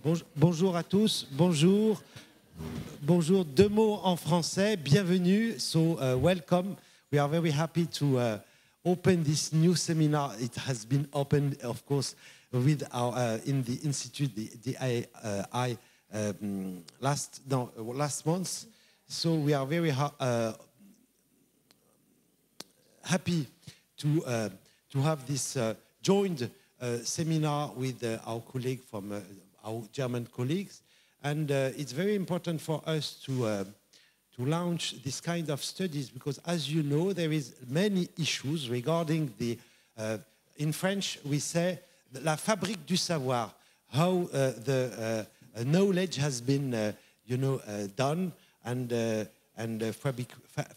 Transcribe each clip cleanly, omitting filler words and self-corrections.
Bonjour à tous, bonjour. Bonjour, deux mots en français, bienvenue, so welcome. We are very happy to open this new seminar. It has been opened, of course, with our, in the Institute, the DAIK, last month. So we are very happy to have this joined seminar with our colleague from our German colleagues, and it's very important for us to launch this kind of studies because, as you know, there is many issues regarding the. In French, we say la fabrique du savoir, how the knowledge has been, done and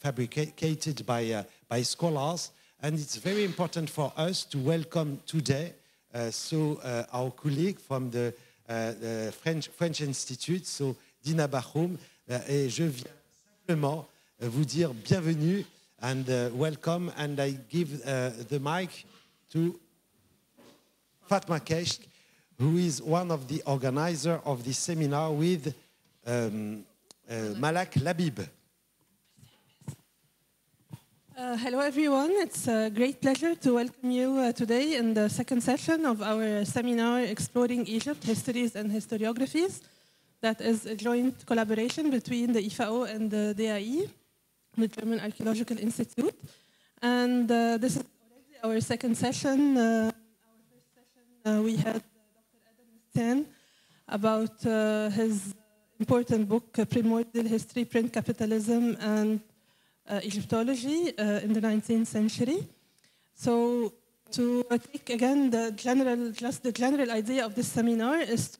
fabricated by scholars, and it's very important for us to welcome today. Our colleague from the French Institute, so Dina Bakhoum, et je viens simplement vous dire bienvenue and welcome, and I give the mic to Fatma Keshk, who is one of the organizers of this seminar with Malak Labib. Hello everyone, it's a great pleasure to welcome you today in the second session of our seminar Exploring Egypt, Histories and Historiographies. That is a joint collaboration between the Ifao and the DAIK, the German Archaeological Institute. And this is already our second session. Our first session we had Dr. Adam about his important book, Primordial History, Print Capitalism and Egyptology in the 19th century. So to take again the general idea of this seminar is to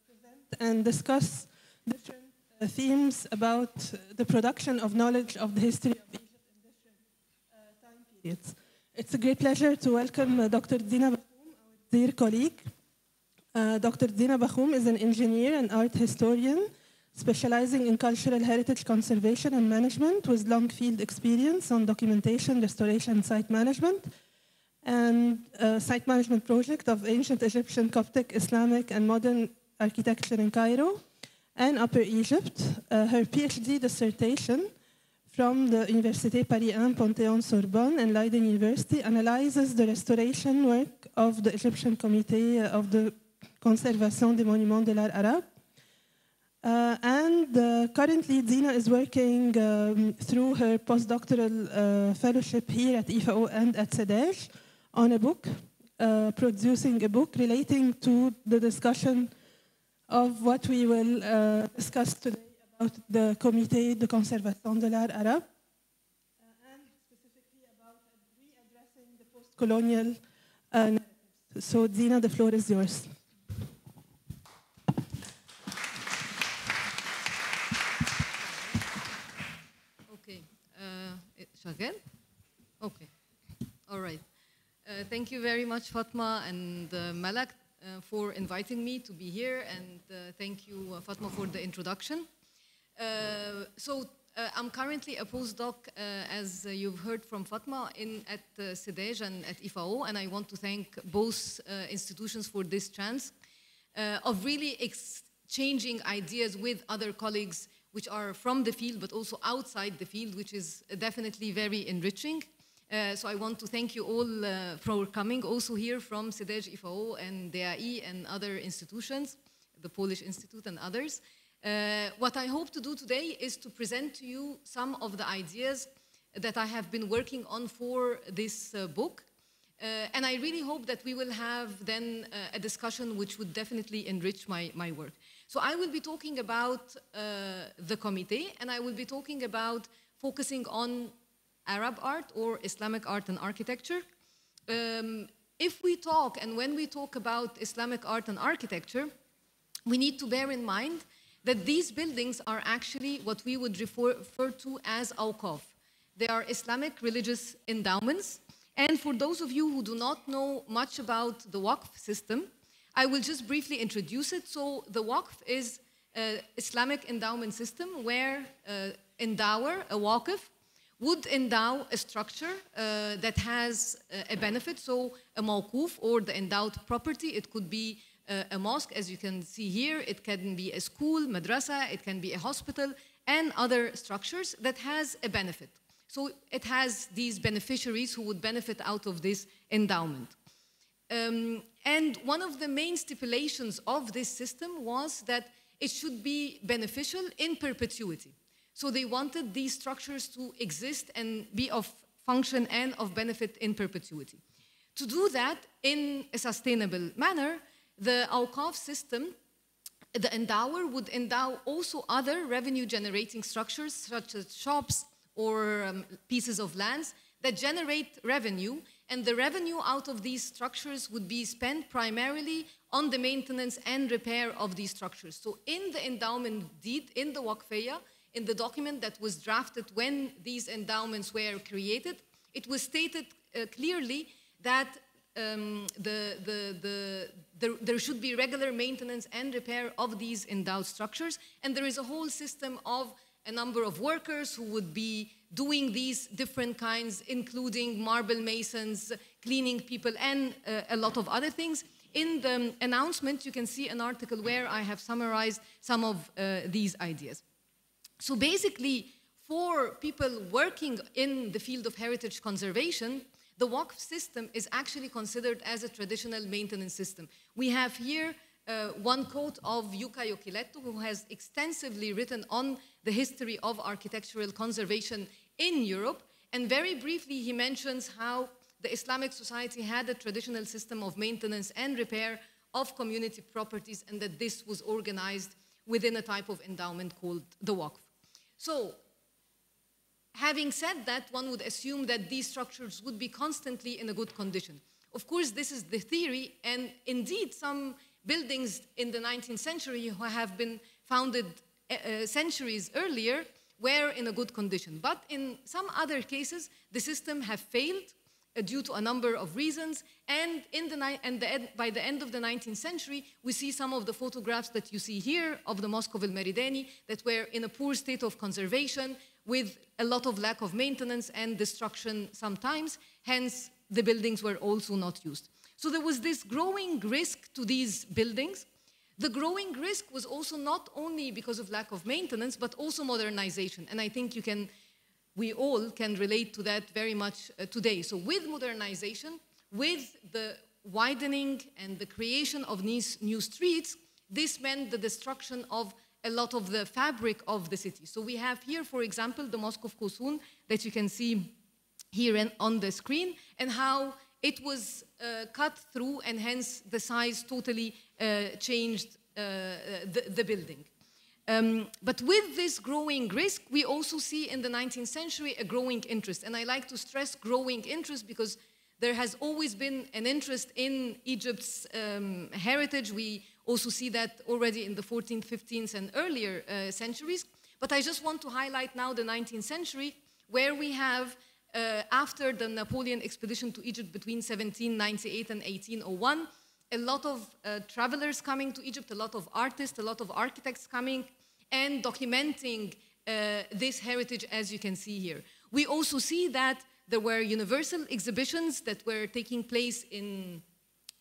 present and discuss different themes about the production of knowledge of the history of Egypt in different time periods. It's a great pleasure to welcome Dr. Dina Bakhoum, our dear colleague. Dr. Dina Bakhoum is an engineer and art historian specializing in cultural heritage conservation and management with long field experience on documentation, restoration, site management, and site management project of ancient Egyptian, Coptic, Islamic, and modern architecture in Cairo and Upper Egypt. Her PhD dissertation from the Université Paris 1, Panthéon-Sorbonne, and Leiden University analyzes the restoration work of the Egyptian Comité of the Conservation des Monuments de l'Art Arabe. Currently, Dina is working through her postdoctoral fellowship here at Ifao and at Cedej on a book, producing a book relating to the discussion of what we will discuss today about the Comité de Conservation de l'Art Arabe, and specifically about readdressing the post-colonial narratives. So, Dina, the floor is yours. Shagel? Okay. All right. Thank you very much, Fatma and Malak, for inviting me to be here, and thank you, Fatma, for the introduction. I'm currently a postdoc, as you've heard from Fatma, at Cedej and at Ifao, and I want to thank both institutions for this chance of really exchanging ideas with other colleagues which are from the field, but also outside the field, which is definitely very enriching. So I want to thank you all for coming, also here from Cedej, Ifao, and DAIK, and other institutions, the Polish Institute and others. What I hope to do today is to present to you some of the ideas that I have been working on for this book. And I really hope that we will have then a discussion which would definitely enrich my work. So I will be talking about the Comité, and I will be talking about focusing on Arab art or Islamic art and architecture. If we talk, and when we talk about Islamic art and architecture, we need to bear in mind that these buildings are actually what we would refer to as Awqāf. They are Islamic Religious Endowments. And for those of you who do not know much about the Waqf system, I will just briefly introduce it. So the Waqf is an Islamic endowment system where endower, a Waqf, would endow a structure that has a benefit. So a mawquf, or the endowed property, it could be a mosque, as you can see here. It can be a school, madrasa, it can be a hospital, and other structures that has a benefit. So it has these beneficiaries who would benefit out of this endowment. And one of the main stipulations of this system was that it should be beneficial in perpetuity. So they wanted these structures to exist and be of function and of benefit in perpetuity. To do that in a sustainable manner, the Awqāf system, the endower, would endow also other revenue-generating structures, such as shops or pieces of lands that generate revenue, and the revenue out of these structures would be spent primarily on the maintenance and repair of these structures. So in the endowment deed, in the Waqfiyya, in the document that was drafted when these endowments were created, it was stated clearly that there should be regular maintenance and repair of these endowed structures, and there is a whole system of a number of workers who would be doing these different kinds, including marble masons, cleaning people, and a lot of other things. In the announcement, you can see an article where I have summarized some of these ideas. So basically, for people working in the field of heritage conservation, the Waqf system is actually considered as a traditional maintenance system. We have here one quote of Yuka Yokiletto, who has extensively written on the history of architectural conservation in Europe. And very briefly, he mentions how the Islamic society had a traditional system of maintenance and repair of community properties, and that this was organized within a type of endowment called the Waqf. So, having said that, one would assume that these structures would be constantly in a good condition. Of course, this is the theory, and indeed some buildings in the 19th century who have been founded centuries earlier were in a good condition. But in some other cases, the system have failed due to a number of reasons, and by the end of the 19th century, we see some of the photographs that you see here of the Mosque of El-Meridani that were in a poor state of conservation with a lot of lack of maintenance and destruction sometimes, hence the buildings were also not used. So there was this growing risk to these buildings. The growing risk was also not only because of lack of maintenance, but also modernization, and I think we all can relate to that very much today. So with modernization, with the widening and the creation of these new streets, this meant the destruction of a lot of the fabric of the city. So we have here, for example, the Mosque of Qusun that you can see here on the screen, and how it was cut through, and hence the size totally changed the building. But with this growing risk, we also see in the 19th century a growing interest. And I like to stress growing interest because there has always been an interest in Egypt's heritage. We also see that already in the 14th, 15th, and earlier centuries. But I just want to highlight now the 19th century, where we have, after the Napoleon expedition to Egypt between 1798 and 1801, a lot of travelers coming to Egypt, a lot of artists, a lot of architects coming and documenting this heritage, as you can see here. We also see that there were universal exhibitions that were taking place in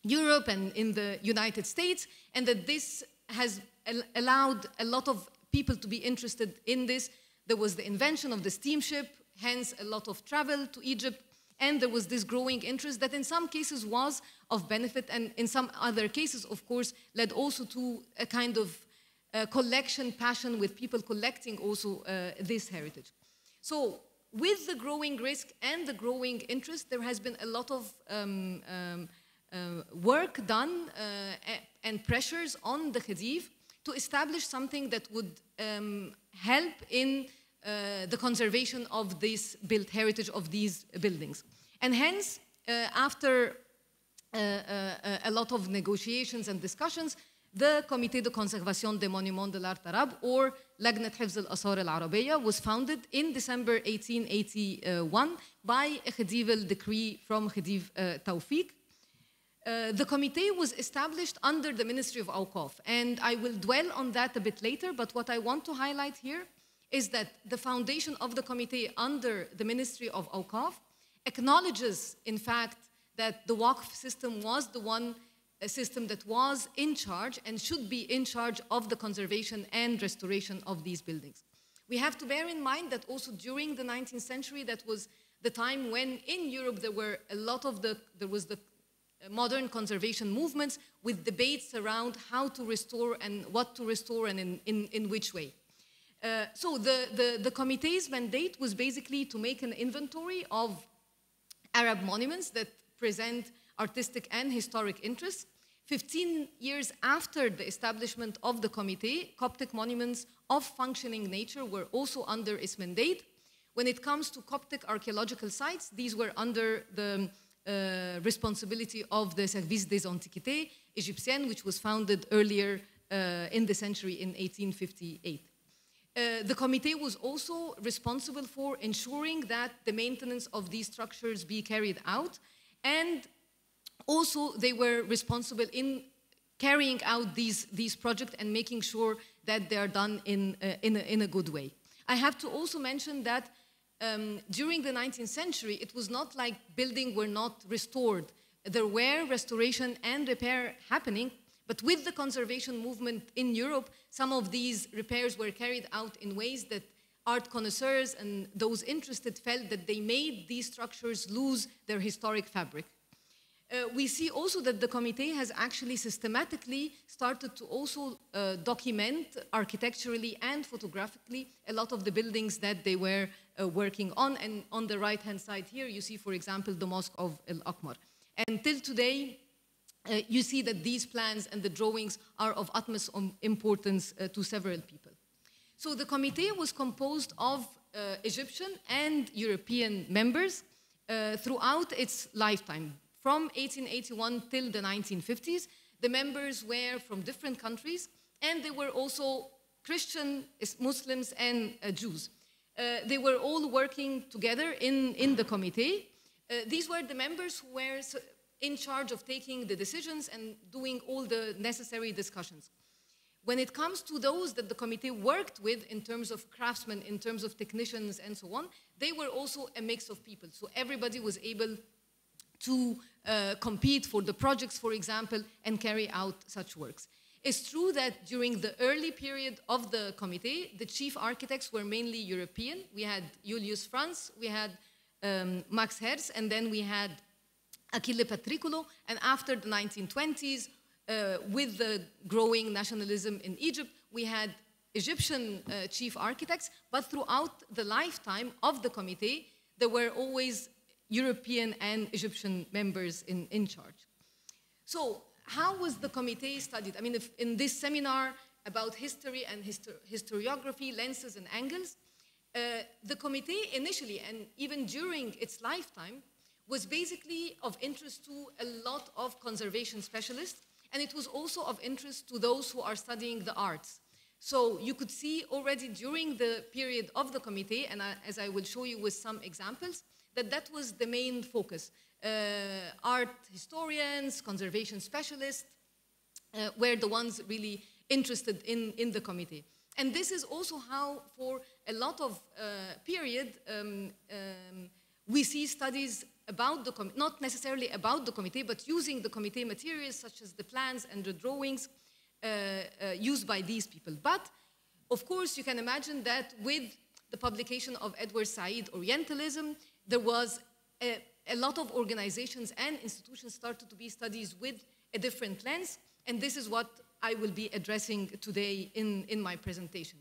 Europe and in the United States, and that this has allowed a lot of people to be interested in this. There was the invention of the steamship, hence a lot of travel to Egypt. And there was this growing interest that in some cases was of benefit, and in some other cases, of course, led also to a kind of collection passion with people collecting also this heritage. So with the growing risk and the growing interest, there has been a lot of work done and pressures on the khedive to establish something that would help in the conservation of this built heritage of these buildings. And hence, after a lot of negotiations and discussions, the Comité de Conservation des Monuments de l'Art Arabe, or Laǧnat Ḥifẓ al-Āṭhār al-Arabiyya, was founded in December 1881 by a khedival decree from Khedive Tawfiq. The Comité was established under the Ministry of Awqāf, and I will dwell on that a bit later, but what I want to highlight here is that the foundation of the Comité under the Ministry of Awqāf acknowledges, in fact, that the Waqf system was the one system that was in charge and should be in charge of the conservation and restoration of these buildings. We have to bear in mind that also during the 19th century, that was the time when in Europe there were a lot of the modern conservation movements with debates around how to restore and what to restore and in which way. So the Comité's mandate was basically to make an inventory of Arab monuments that present artistic and historic interest. 15 years after the establishment of the Comité, Coptic monuments of functioning nature were also under its mandate. When it comes to Coptic archaeological sites, these were under the responsibility of the Service des Antiquités Égyptiennes, which was founded earlier in the century in 1858. The Comité was also responsible for ensuring that the maintenance of these structures be carried out, and also they were responsible in carrying out these projects and making sure that they are done in a good way. I have to also mention that during the 19th century, it was not like buildings were not restored. There were restoration and repair happening, but with the conservation movement in Europe, some of these repairs were carried out in ways that art connoisseurs and those interested felt that they made these structures lose their historic fabric. We see also that the Comité has actually systematically started to also document architecturally and photographically a lot of the buildings that they were working on. And on the right-hand side here, you see, for example, the Mosque of al-Āṭār. And till today, you see that these plans and the drawings are of utmost importance to several people. So the Comité was composed of Egyptian and European members throughout its lifetime. From 1881 till the 1950s, the members were from different countries, and they were also Christian, Muslims, and Jews. They were all working together in the Comité. These were the members who were in charge of taking the decisions and doing all the necessary discussions. When it comes to those that the Comité worked with in terms of craftsmen, in terms of technicians, and so on, they were also a mix of people. So everybody was able to compete for the projects, for example, and carry out such works. It's true that during the early period of the Comité, the chief architects were mainly European. We had Julius Franz, we had Max Herz, and then we had Achille Patricolo. And after the 1920s, with the growing nationalism in Egypt, we had Egyptian chief architects, but throughout the lifetime of the Comité, there were always European and Egyptian members in charge. So how was the Comité studied? I mean, if in this seminar about history and historiography, lenses and angles, the Comité initially and even during its lifetime was basically of interest to a lot of conservation specialists, and it was also of interest to those who are studying the arts. So you could see already during the period of the Comité, and as I will show you with some examples, that was the main focus. Art historians, conservation specialists were the ones really interested in the Comité. And this is also how, for a lot of period, we see studies about the not necessarily about the Comité, but using the Comité materials such as the plans and the drawings used by these people. But, of course, you can imagine that with the publication of Edward Said, Orientalism, there was a lot of organizations and institutions started to be studied with a different lens, and this is what I will be addressing today in my presentation.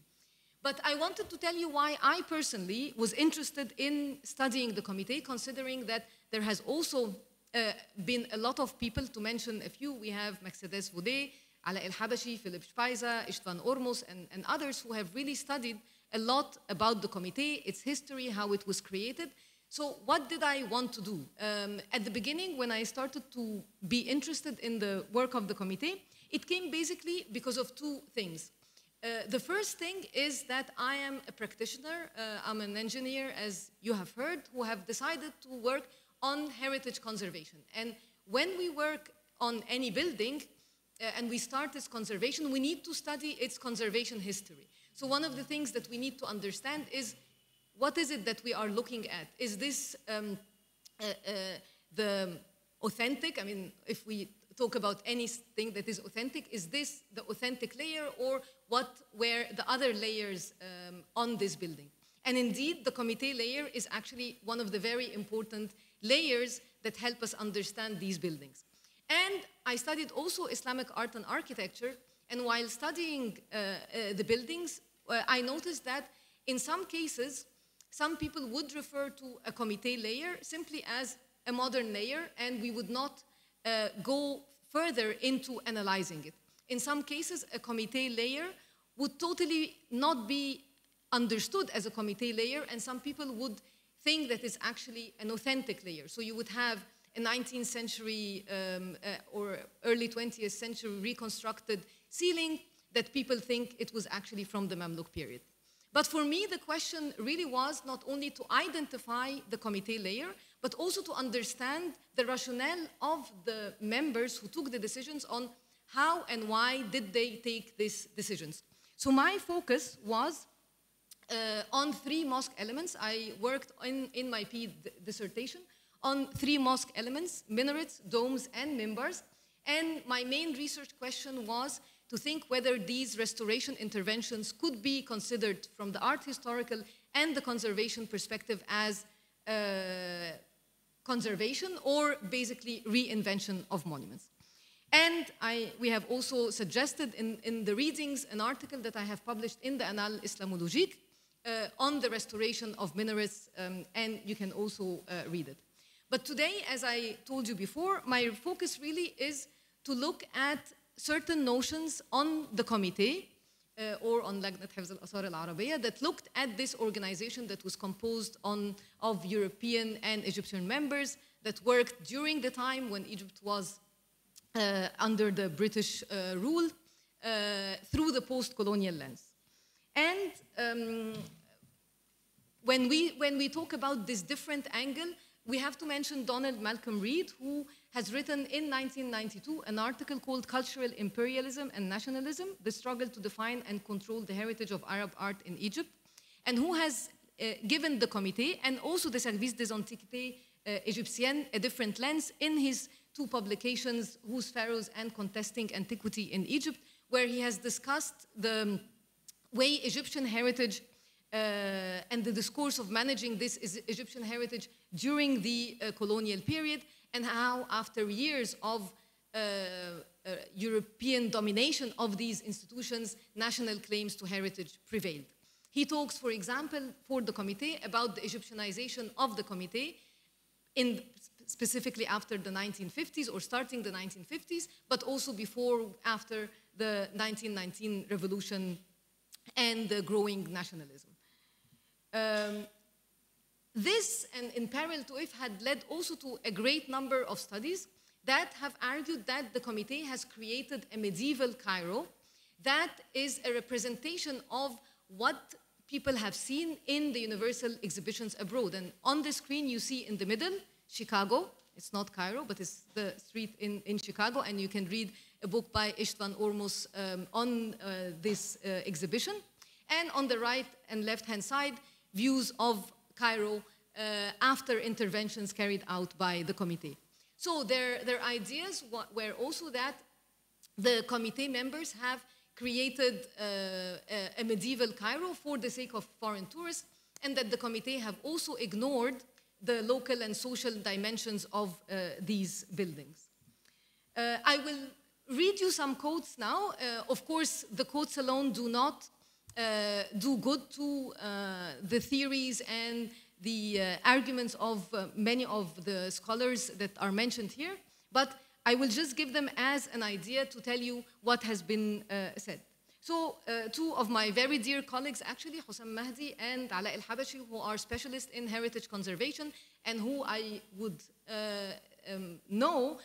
But I wanted to tell you why I personally was interested in studying the Comité, considering that there has also been a lot of people, to mention a few. We have Mercedes Vaudet, Ala El-Habashi, Philip Speiser, István Ormos, and others who have really studied a lot about the Comité, its history, how it was created. So what did I want to do? At the beginning, when I started to be interested in the work of the Comité, it came basically because of two things. The first thing is that I am a practitioner. I'm an engineer, as you have heard, who have decided to work on heritage conservation. And when we work on any building and we start its conservation, we need to study its conservation history. So one of the things that we need to understand is, what is it that we are looking at? Is this the authentic? I mean, if we talk about anything that is authentic, is this the authentic layer, or what were the other layers on this building? And indeed, the Comité layer is actually one of the very important layers that help us understand these buildings. And I studied also Islamic art and architecture, and while studying the buildings, I noticed that in some cases, some people would refer to a Comité layer simply as a modern layer, and we would not go further into analyzing it. In some cases, a Comité layer would totally not be understood as a Comité layer, and some people would think that it's actually an authentic layer. So you would have a 19th century or early 20th century reconstructed ceiling that people think it was actually from the Mamluk period. But for me, the question really was not only to identify the Comité layer, but also to understand the rationale of the members who took the decisions on how and why did they take these decisions. So my focus was on 3 mosque elements. I worked in my dissertation on 3 mosque elements: minarets, domes, and mimbars. And my main research question was to think whether these restoration interventions could be considered from the art historical and the conservation perspective as conservation or basically reinvention of monuments. And we have also suggested in the readings an article that I have published in the Annales Islamologiques on the restoration of minarets, and you can also read it. But today, as I told you before, my focus really is to look at certain notions on the Comité or on Laǧnat Ḥifẓ al-Āٿār al-Arabiyya that looked at this organization that was composed of European and Egyptian members that worked during the time when Egypt was under the British rule through the post-colonial lens. And when we talk about this different angle, we have to mention Donald Malcolm Reed, who has written in 1992 an article called Cultural Imperialism and Nationalism, the Struggle to Define and Control the Heritage of Arab Art in Egypt, and who has given the Comité and also the Service des Antiquités Égyptiennes a different lens in his 2 publications, Whose Pharaohs and Contesting Antiquity in Egypt, where he has discussed the way Egyptian heritage and the discourse of managing this Egyptian heritage during the colonial period, and how after years of European domination of these institutions, national claims to heritage prevailed. He talks, for example, for the Comité about the Egyptianization of the Comité, specifically after the 1950s or starting the 1950s, but also before, after the 1919 revolution and the growing nationalism. This, and in parallel to it, had led also to a great number of studies that have argued that the Comité has created a medieval Cairo that is a representation of what people have seen in the universal exhibitions abroad. And on the screen you see in the middle, Chicago. It's not Cairo, but it's the street in Chicago, and you can read a book by István Ormos on this exhibition. And on the right and left-hand side, views of Cairo after interventions carried out by the Comité. So their ideas were also that the Comité members have created a medieval Cairo for the sake of foreign tourists, and that the Comité have also ignored the local and social dimensions of these buildings. I will read you some quotes now. Of course, the quotes alone do not do good to the theories and the arguments of many of the scholars that are mentioned here, but I will just give them as an idea to tell you what has been said. So 2 of my very dear colleagues, actually, Hussam Mahdi and Ala El-Habashi, who are specialists in heritage conservation and who I would know,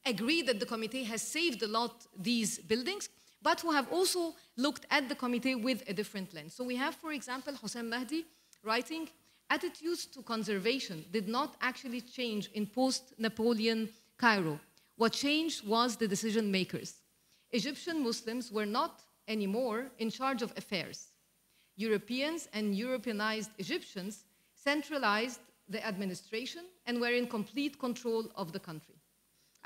agree that the Comité has saved a lot these buildings, but who have also looked at the Comité with a different lens. So we have, for example, Hussam Mahdi writing, attitudes to conservation did not actually change in post-Napoleon Cairo. What changed was the decision makers. Egyptian Muslims were not anymore in charge of affairs. Europeans and Europeanized Egyptians centralized the administration and were in complete control of the country.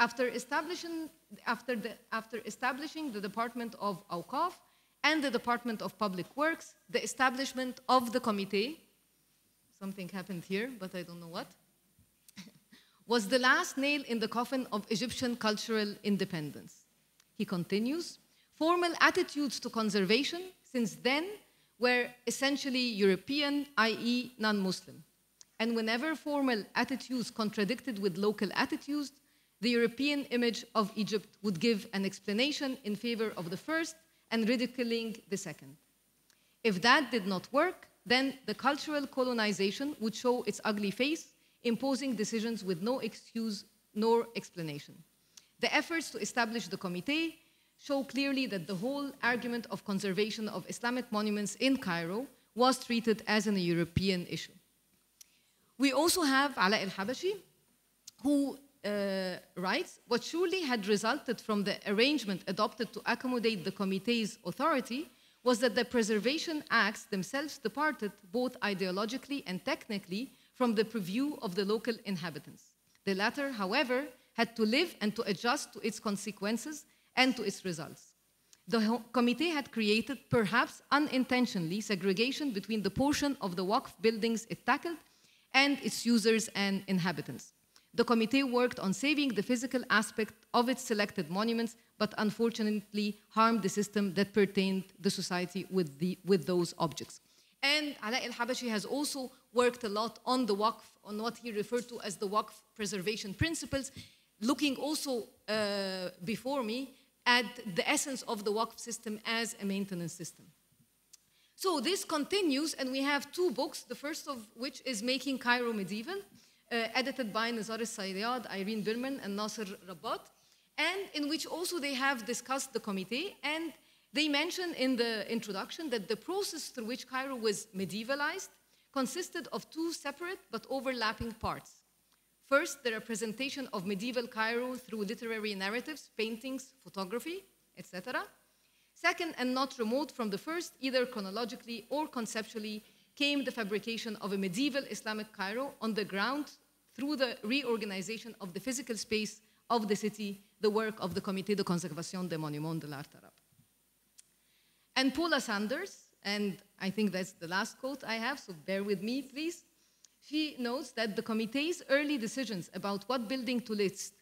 after establishing the Department of Awqāf and the Department of Public Works, the establishment of the Comité, something happened here, but I don't know what, was the last nail in the coffin of Egyptian cultural independence. He continues, formal attitudes to conservation since then were essentially European, i.e. non-Muslim. And whenever formal attitudes contradicted with local attitudes, the European image of Egypt would give an explanation in favor of the first and ridiculing the second. If that did not work, then the cultural colonization would show its ugly face, imposing decisions with no excuse nor explanation. The efforts to establish the Comité show clearly that the whole argument of conservation of Islamic monuments in Cairo was treated as a European issue. We also have Ala al-Habashi, who writes, what surely had resulted from the arrangement adopted to accommodate the Comité's authority was that the preservation acts themselves departed both ideologically and technically from the purview of the local inhabitants. The latter, however, had to live and to adjust to its consequences and to its results. The Comité had created, perhaps unintentionally, segregation between the portion of the Waqf buildings it tackled and its users and inhabitants. The Comité worked on saving the physical aspect of its selected monuments, but unfortunately harmed the system that pertained the society with those objects. And Ala al-Habashi has also worked a lot on the Waqf, on what he referred to as the Waqf preservation principles, looking also before me at the essence of the Waqf system as a maintenance system. So this continues, and we have two books, the first of which is Making Cairo Medieval, edited by Nizar al-Sayyad, Irene Birman, and Nasser Rabat, and in which also they have discussed the Comité, and they mention in the introduction that the process through which Cairo was medievalized consisted of two separate but overlapping parts. First, the representation of medieval Cairo through literary narratives, paintings, photography, etc. Second, and not remote from the first, either chronologically or conceptually, came the fabrication of a medieval Islamic Cairo on the ground through the reorganization of the physical space of the city, the work of the Comité de Conservation des Monuments de l'Art Arabe. And Paula Sanders, and I think that's the last quote I have, so bear with me, please. She notes that the Comité's early decisions about what building to list,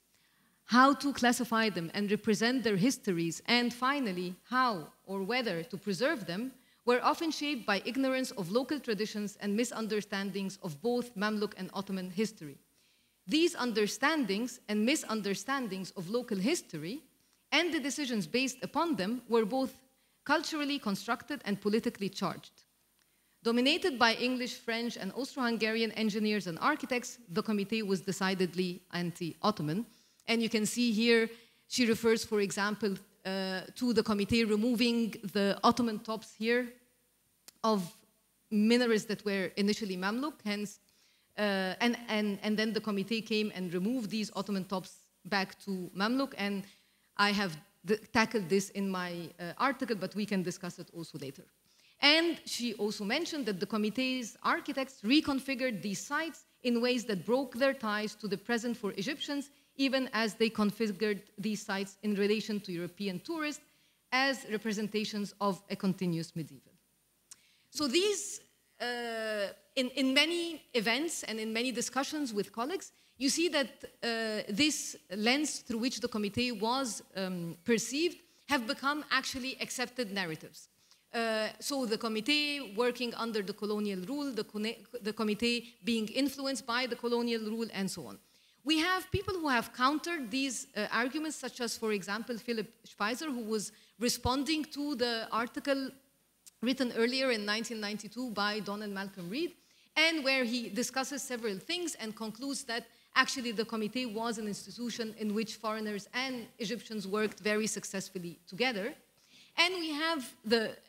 how to classify them and represent their histories, and finally, how or whether to preserve them, were often shaped by ignorance of local traditions and misunderstandings of both Mamluk and Ottoman history. These understandings and misunderstandings of local history and the decisions based upon them were both culturally constructed and politically charged. Dominated by English, French, and Austro-Hungarian engineers and architects, the Comité was decidedly anti-Ottoman. And you can see here, she refers, for example, to the Comité removing the Ottoman tops here of minarets that were initially Mamluk, hence, and then the Comité came and removed these Ottoman tops back to Mamluk, and I have tackled this in my article, but we can discuss it also later. And she also mentioned that the Comité's architects reconfigured these sites in ways that broke their ties to the present for Egyptians, even as they configured these sites in relation to European tourists as representations of a continuous medieval. So these, in many events and in many discussions with colleagues, you see that this lens through which the Comité was perceived have become actually accepted narratives. So the Comité working under the colonial rule, the Comité being influenced by the colonial rule, and so on. We have people who have countered these arguments, such as, for example, Philip Speiser, who was responding to the article written earlier in 1992 by Donald Malcolm Reed, and where he discusses several things and concludes that actually the Comité was an institution in which foreigners and Egyptians worked very successfully together. And we have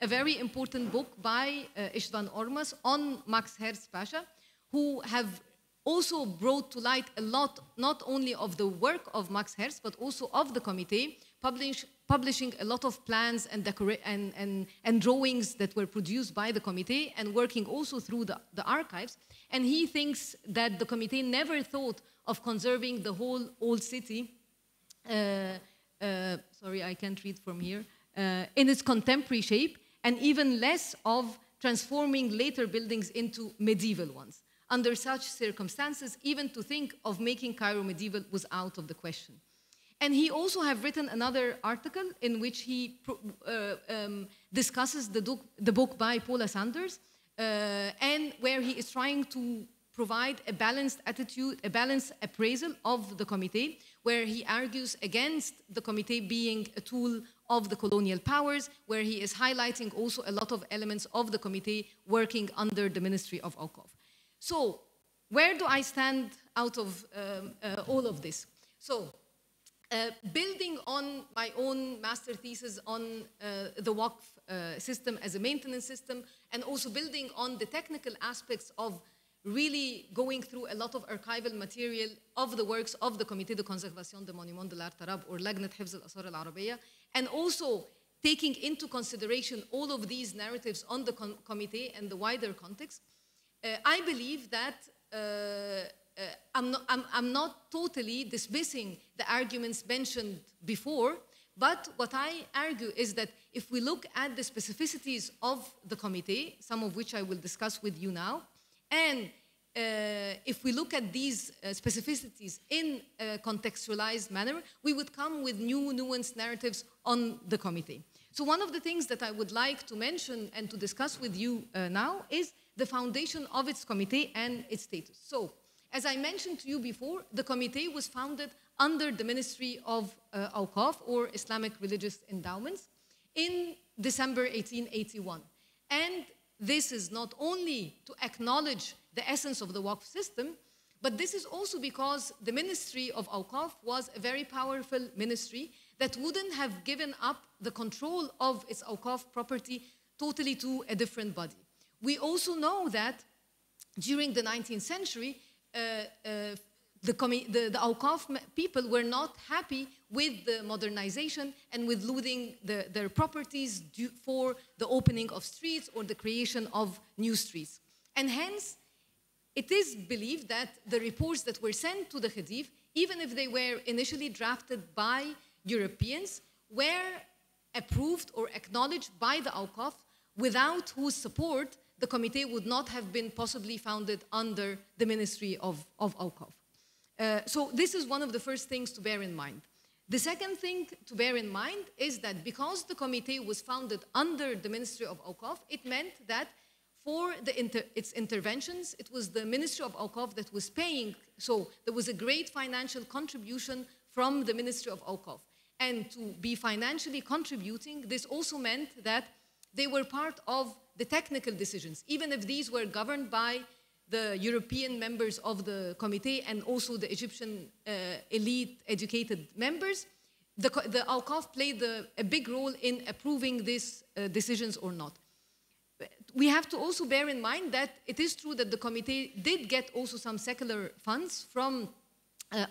a very important book by Işvan Ormas on Max Herz Pasha, who have also brought to light a lot, not only of the work of Max Herz, but also of the Comité, publishing a lot of plans and drawings that were produced by the Comité, and working also through the archives. And he thinks that the Comité never thought of conserving the whole old city sorry, I can't read from here, in its contemporary shape, and even less of transforming later buildings into medieval ones. Under such circumstances, even to think of making Cairo medieval was out of the question. And he also have written another article in which he discusses the book by Paula Sanders, and where he is trying to provide a balanced attitude, a balanced appraisal of the Comité, where he argues against the Comité being a tool of the colonial powers, where he is highlighting also a lot of elements of the Comité working under the Ministry of Awqāf. So, where do I stand out of all of this? So, building on my own master thesis on the Waqf system as a maintenance system, and also building on the technical aspects of really going through a lot of archival material of the works of the Comité de Conservation des Monuments de l'Art Arabe, or Laǧnat Ḥifẓ al-Āṭhār al-Arabiyya, and also taking into consideration all of these narratives on the Comité and the wider context, I believe that I'm not totally dismissing the arguments mentioned before, but what I argue is that if we look at the specificities of the Comité, some of which I will discuss with you now, and if we look at these specificities in a contextualized manner, we would come with new nuanced narratives on the Comité. So one of the things that I would like to mention and to discuss with you now is the foundation of its Comité and its status. So, as I mentioned to you before, the Comité was founded under the Ministry of Awqāf, or Islamic Religious Endowments, in December 1881. And this is not only to acknowledge the essence of the Waqf system, but this is also because the Ministry of Awqāf was a very powerful ministry that wouldn't have given up the control of its Awqāf property totally to a different body. We also know that during the 19th century, the Awqāf people were not happy with the modernization and with looting their properties for the opening of streets or the creation of new streets. And hence, it is believed that the reports that were sent to the khedive, even if they were initially drafted by Europeans, were approved or acknowledged by the Awqāf, without whose support the Comité would not have been possibly founded under the Ministry of Awqāf. So this is one of the first things to bear in mind. The second thing to bear in mind is that because the Comité was founded under the Ministry of Awqāf, it meant that for its interventions, it was the Ministry of Awqāf that was paying. So there was a great financial contribution from the Ministry of Awqāf. And to be financially contributing, this also meant that they were part of the technical decisions, even if these were governed by the European members of the Comité and also the Egyptian elite educated members. The Awqāf played a big role in approving these decisions or not. We have to also bear in mind that it is true that the Comité did get also some secular funds from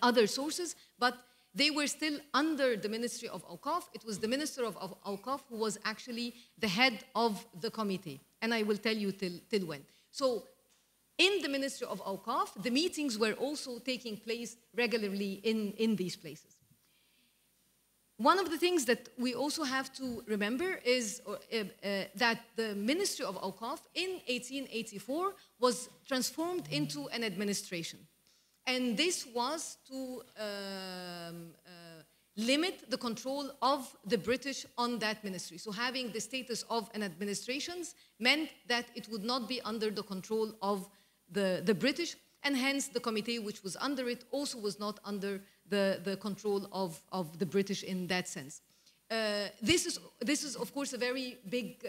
other sources, but they were still under the Ministry of Awqāf. It was the Minister of Awqāf who was actually the head of the Comité. And I will tell you till when. So in the Ministry of Awqāf, the meetings were also taking place regularly in these places. One of the things that we also have to remember is that the Ministry of Awqāf in 1884 was transformed into an administration. And this was to limit the control of the British on that ministry. So having the status of an administration meant that it would not be under the control of the British, and hence the Comité which was under it also was not under the control of the British in that sense. This is of course a very big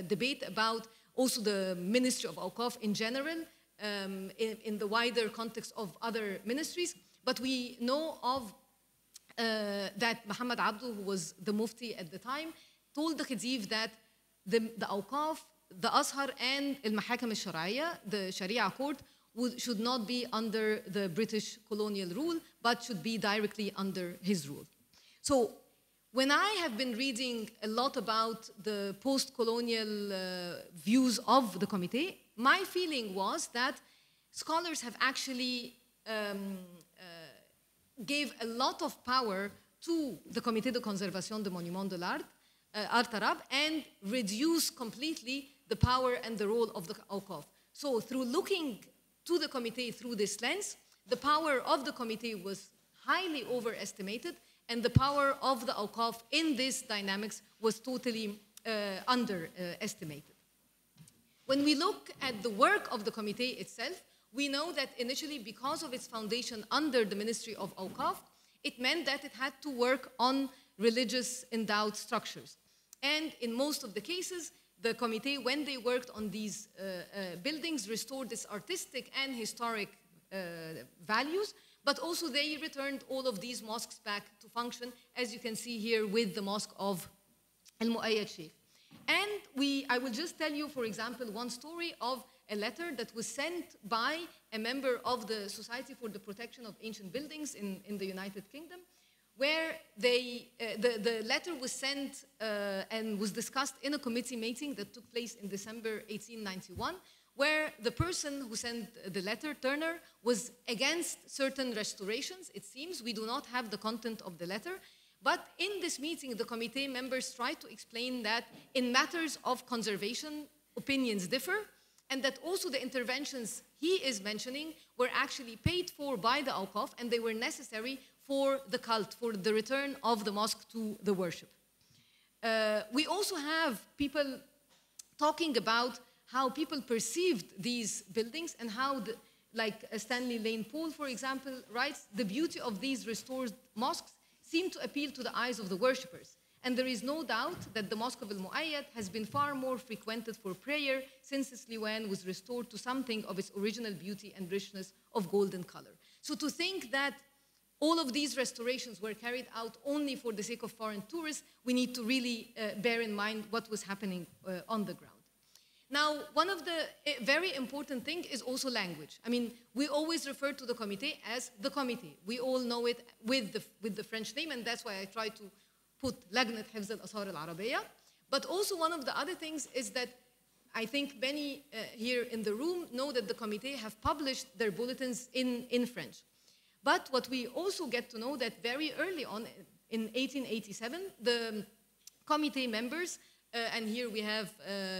debate about also the Ministry of Awqāf in general, in the wider context of other ministries, but we know of that Muhammad Abdu, who was the Mufti at the time, told the Khedive that the Awqāf, the Āṭhār, and al-Maḥākim al-Shar'iyya, the Sharia court, should not be under the British colonial rule, but should be directly under his rule. So when I have been reading a lot about the post-colonial views of the Comité, my feeling was that scholars have actually gave a lot of power to the Comité de Conservation des Monuments de l'Art, Art Arabe, and reduce completely the power and the role of the Awqāf. So through looking to the Comité through this lens, the power of the Comité was highly overestimated, and the power of the Awqāf in this dynamics was totally underestimated. When we look at the work of the Comité itself, we know that initially, because of its foundation under the Ministry of Awqāf, it meant that it had to work on religious endowed structures. And in most of the cases, the Comité, when they worked on these buildings, restored its artistic and historic values, but also they returned all of these mosques back to function, as you can see here with the mosque of al-Mu'ayyad Sheikh. And I will just tell you, for example, one story of a letter that was sent by a member of the Society for the Protection of Ancient Buildings in the United Kingdom, where the letter was sent and was discussed in a committee meeting that took place in December 1891, where the person who sent the letter, Turner, was against certain restorations. It seems we do not have the content of the letter, but in this meeting, the Comité members tried to explain that in matters of conservation, opinions differ, and that also the interventions he is mentioning were actually paid for by the Awqāf, and they were necessary for the cult, for the return of the mosque to the worship. We also have people talking about how people perceived these buildings and how, like Stanley Lane Poole, for example, writes, the beauty of these restored mosques seemed to appeal to the eyes of the worshippers. And there is no doubt that the Mosque of al-Mu'ayyad has been far more frequented for prayer since its Liwan was restored to something of its original beauty and richness of golden color. So to think that all of these restorations were carried out only for the sake of foreign tourists, we need to really bear in mind what was happening on the ground. Now, one of the very important things is also language. I mean, we always refer to the Comité as the Comité. We all know it with the French name, and that's why I try to put Laǧnat Ḥifẓ al-Āṭhār al-Arabiyya. But also one of the other things is that I think many here in the room know that the Comité have published their bulletins in French. But what we also get to know that very early on, in 1887, the Comité members, and here we have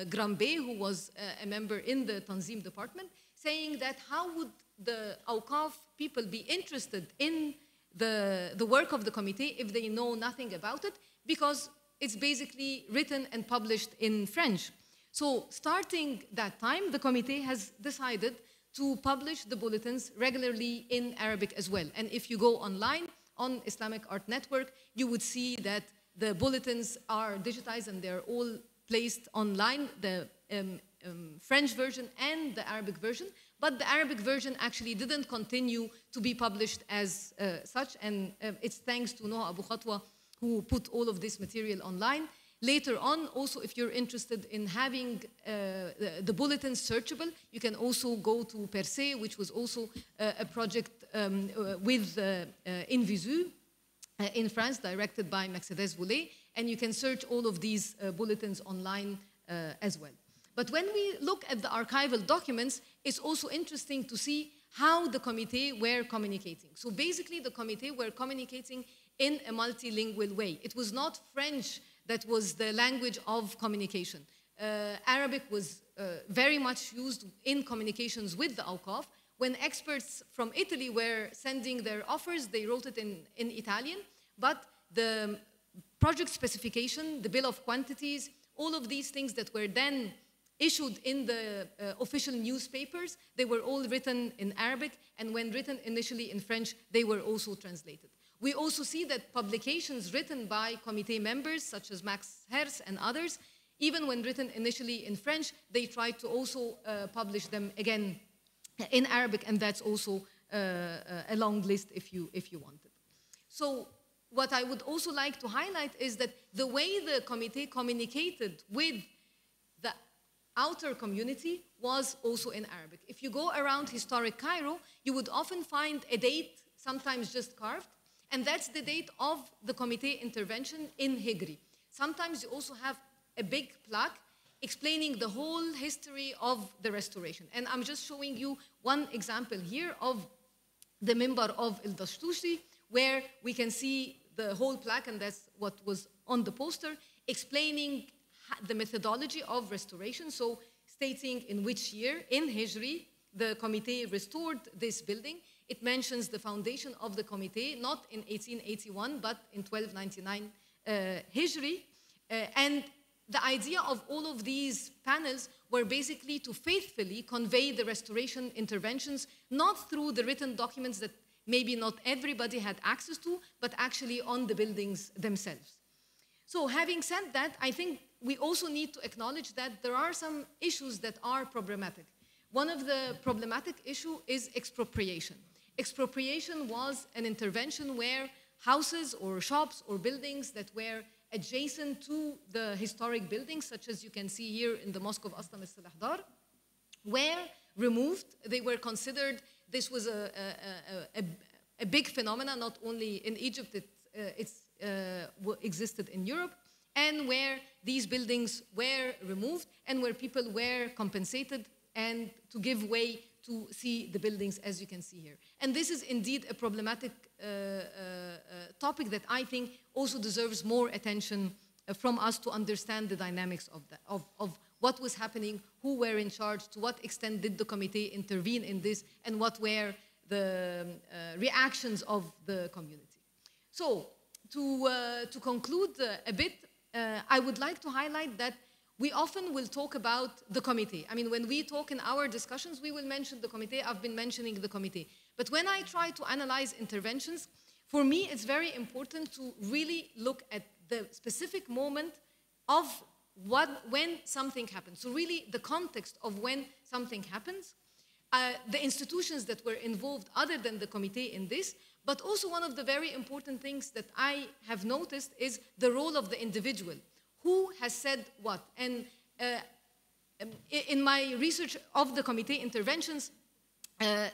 Grambé, who was a member in the Tanzim department, saying that how would the Awqāf people be interested in the work of the Comité if they know nothing about it, because it's basically written and published in French. So starting that time, the Comité has decided to publish the bulletins regularly in Arabic as well. And if you go online on Islamic Art Network, you would see that the bulletins are digitized and they're all placed online, the French version and the Arabic version. But the Arabic version actually didn't continue to be published as such, and it's thanks to Noah Abu Khatwa who put all of this material online. Later on, also, if you're interested in having the bulletins searchable, you can also go to Perse, which was also a project with Invisu in France, directed by Mercedes Voulet, and you can search all of these bulletins online as well. But when we look at the archival documents, it's also interesting to see how the Comité were communicating. So basically, the Comité were communicating in a multilingual way. It was not French that was the language of communication. Arabic was very much used in communications with the Awqāf. When experts from Italy were sending their offers, they wrote it in Italian, but the project specification, the bill of quantities, all of these things that were then issued in the official newspapers, they were all written in Arabic, and when written initially in French, they were also translated. We also see that publications written by Comité members, such as Max Herz and others, even when written initially in French, they tried to also publish them again in Arabic, and that's also a long list if you wanted. So what I would also like to highlight is that the way the Comité communicated with the outer community was also in Arabic. If you go around historic Cairo, you would often find a date, sometimes just carved, and that's the date of the Comité intervention in Hijri. Sometimes you also have a big plaque explaining the whole history of the restoration. And I'm just showing you one example here of the Mimbar of El-Dashtushi, where we can see the whole plaque, and that's what was on the poster, explaining the methodology of restoration, so stating in which year, in Hijri, the Comité restored this building. It mentions the foundation of the Comité, not in 1881, but in 1299 Hijri. And the idea of all of these panels were basically to faithfully convey the restoration interventions, not through the written documents that maybe not everybody had access to, but actually on the buildings themselves. So having said that, I think we also need to acknowledge that there are some issues that are problematic. One of the problematic issues is expropriation. Expropriation was an intervention where houses or shops or buildings that were adjacent to the historic buildings, such as you can see here in the Mosque of Aslam al-Āṭār, were removed. They were considered, this was a big phenomenon, not only in Egypt, it existed in Europe, and where these buildings were removed and where people were compensated and to give way to see the buildings as you can see here. And this is indeed a problematic topic that I think also deserves more attention from us to understand the dynamics of what was happening, who were in charge, to what extent did the Comité intervene in this, and what were the reactions of the community. So to conclude a bit, I would like to highlight that we often will talk about the Comité. I mean, when we talk in our discussions, we will mention the Comité. I've been mentioning the Comité. But when I try to analyze interventions, for me, it's very important to really look at the specific moment of when something happens. So really, the context of when something happens, the institutions that were involved other than the Comité in this, but also one of the very important things that I have noticed is the role of the individual. Who has said what? And in my research of the Comité interventions,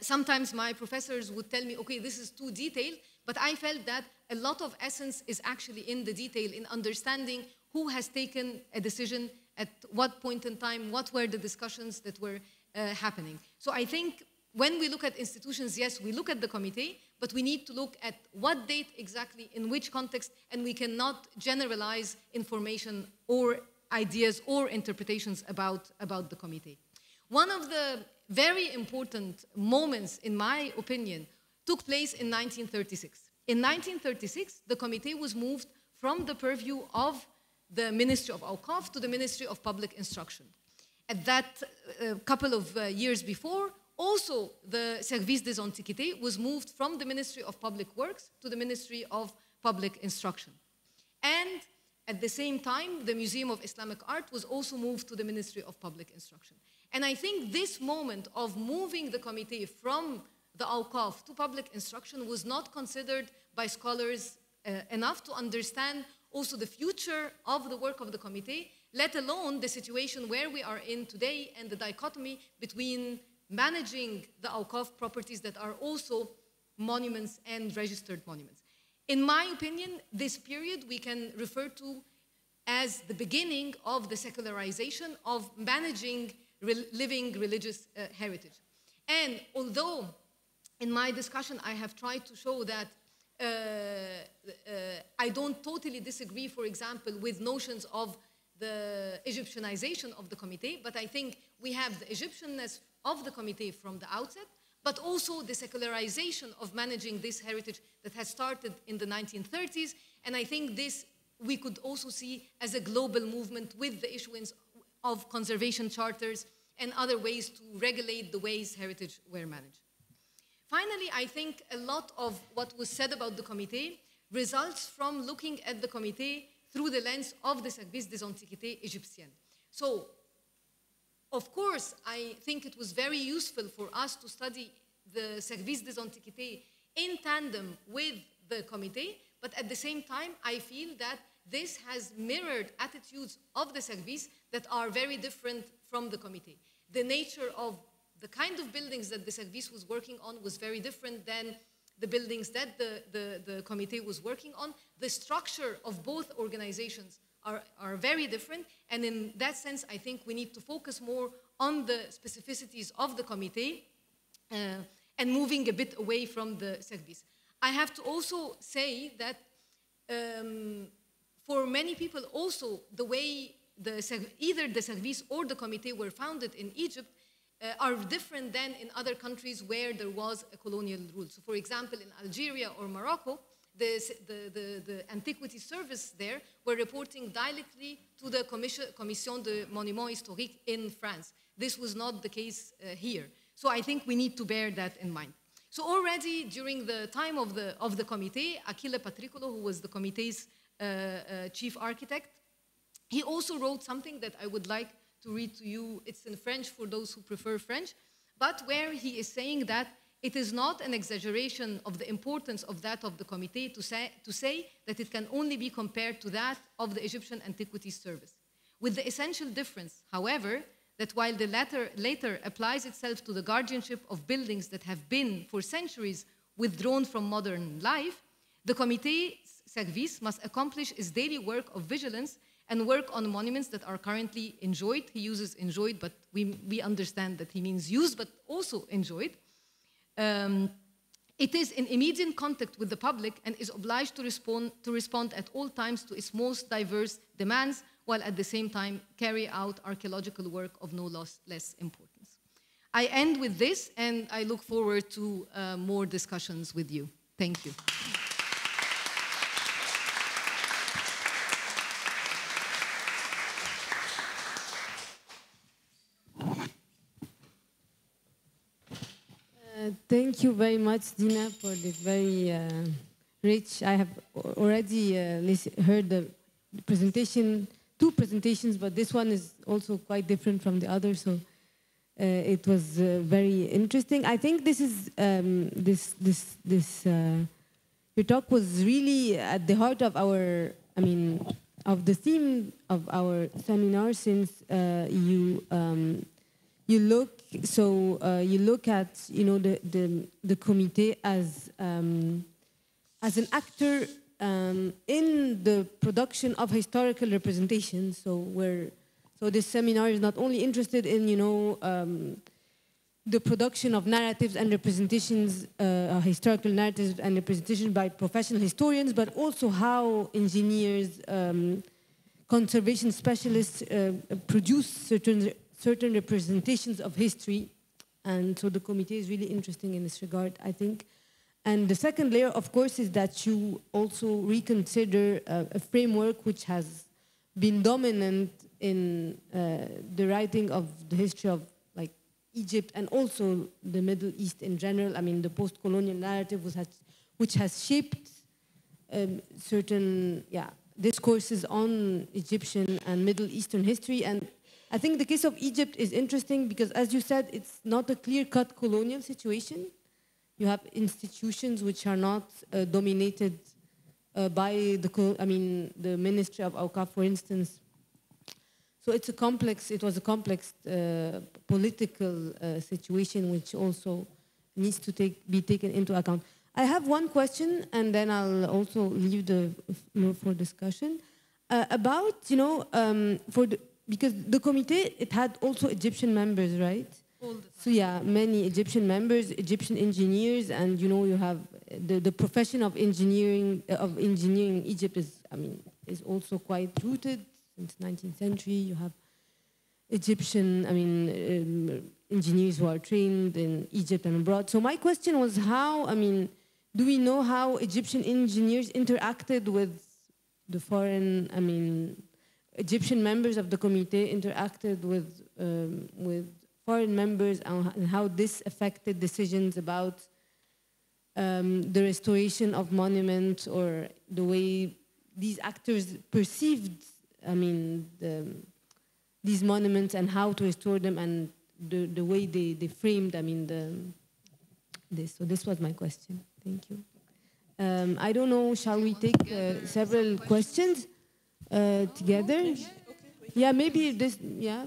sometimes my professors would tell me, okay, this is too detailed, but I felt that a lot of essence is actually in the detail, in understanding who has taken a decision, at what point in time, what were the discussions that were happening. So I think when we look at institutions, yes, we look at the Comité, but we need to look at what date exactly, in which context, and we cannot generalize information or ideas or interpretations about the Comité. One of the very important moments, in my opinion, took place in 1936. In 1936, the Comité was moved from the purview of the Ministry of Awqāf to the Ministry of Public Instruction. At that couple of years before, also the Service des Antiquités was moved from the Ministry of Public Works to the Ministry of Public Instruction. And at the same time, the Museum of Islamic Art was also moved to the Ministry of Public Instruction. And I think this moment of moving the Comité from the Awqāf to public instruction was not considered by scholars enough to understand also the future of the work of the Comité, let alone the situation where we are in today and the dichotomy between managing the Awqāf properties that are also monuments and registered monuments. In my opinion, this period we can refer to as the beginning of the secularization of managing living religious heritage. And although in my discussion I have tried to show that I don't totally disagree, for example, with notions of the Egyptianization of the Comité, but I think we have the Egyptianness of the Comité from the outset, but also the secularization of managing this heritage that has started in the 1930s. And I think this we could also see as a global movement with the issuance of conservation charters and other ways to regulate the ways heritage were managed. Finally, I think a lot of what was said about the Comité results from looking at the Comité through the lens of the Service des Antiquités Égyptiennes. So, of course, I think it was very useful for us to study the Service des Antiquités in tandem with the Comité, but at the same time, I feel that this has mirrored attitudes of the Service that are very different from the Comité. The nature of the kind of buildings that the Service was working on was very different than the buildings that the Comité was working on. The structure of both organizations are very different, and in that sense, I think we need to focus more on the specificities of the Comité and moving a bit away from the Service. I have to also say that for many people also, the way either the service or the Comité were founded in Egypt are different than in other countries where there was a colonial rule. So for example, in Algeria or Morocco, the antiquity service there were reporting directly to the Commission de Monuments Historiques in France. This was not the case here. So I think we need to bear that in mind. So already during the time of the Comité, Achille Patricolo, who was the Comité's chief architect, he also wrote something that I would like to read to you. It's in French for those who prefer French, but where he is saying that it is not an exaggeration of the importance of that of the Comité to say that it can only be compared to that of the Egyptian Antiquities Service. With the essential difference, however, that while the latter applies itself to the guardianship of buildings that have been for centuries withdrawn from modern life, the Comité's service must accomplish its daily work of vigilance and work on monuments that are currently enjoyed. He uses enjoyed, but we understand that he means used, but also enjoyed. It is in immediate contact with the public and is obliged to respond at all times to its most diverse demands, while at the same time carry out archaeological work of no less importance. I end with this, and I look forward to more discussions with you. Thank you. Thank you very much, Dina, for this very rich. I have already heard the presentation, two presentations, but this one is also quite different from the other, so it was very interesting. I think this is your talk was really at the heart of our, of the theme of our seminar, since you look at the Comité as an actor in the production of historical representation. So this seminar is not only interested in the production of narratives and representations, historical narratives and representations by professional historians, but also how engineers, conservation specialists produce certain representations of history. And so the Comité is really interesting in this regard, I think. And the second layer, of course, is that you also reconsider a framework which has been dominant in the writing of the history of Egypt and also the Middle East in general. The post-colonial narrative which has shaped certain discourses on Egyptian and Middle Eastern history. And I think the case of Egypt is interesting because, as you said, it's not a clear-cut colonial situation. You have institutions which are not dominated by the Ministry of Awqāf, for instance. So it was a complex political situation which also needs to be taken into account. I have one question, and then I'll also leave the floor for discussion about, because the Comité, it had also Egyptian members, right? So yeah, many Egyptian members, Egyptian engineers, and you have the profession of engineering in Egypt is also quite rooted since 19th century. You have Egyptian, engineers who are trained in Egypt and abroad. So my question was how, do we know how Egyptian engineers interacted with the foreign, Egyptian members of the Comité interacted with foreign members, and how this affected decisions about the restoration of monuments, or the way these actors perceived, these monuments and how to restore them, and the way they framed, this. So this was my question. Thank you. I don't know, shall we take several questions together? Okay. Yeah, maybe this, yeah.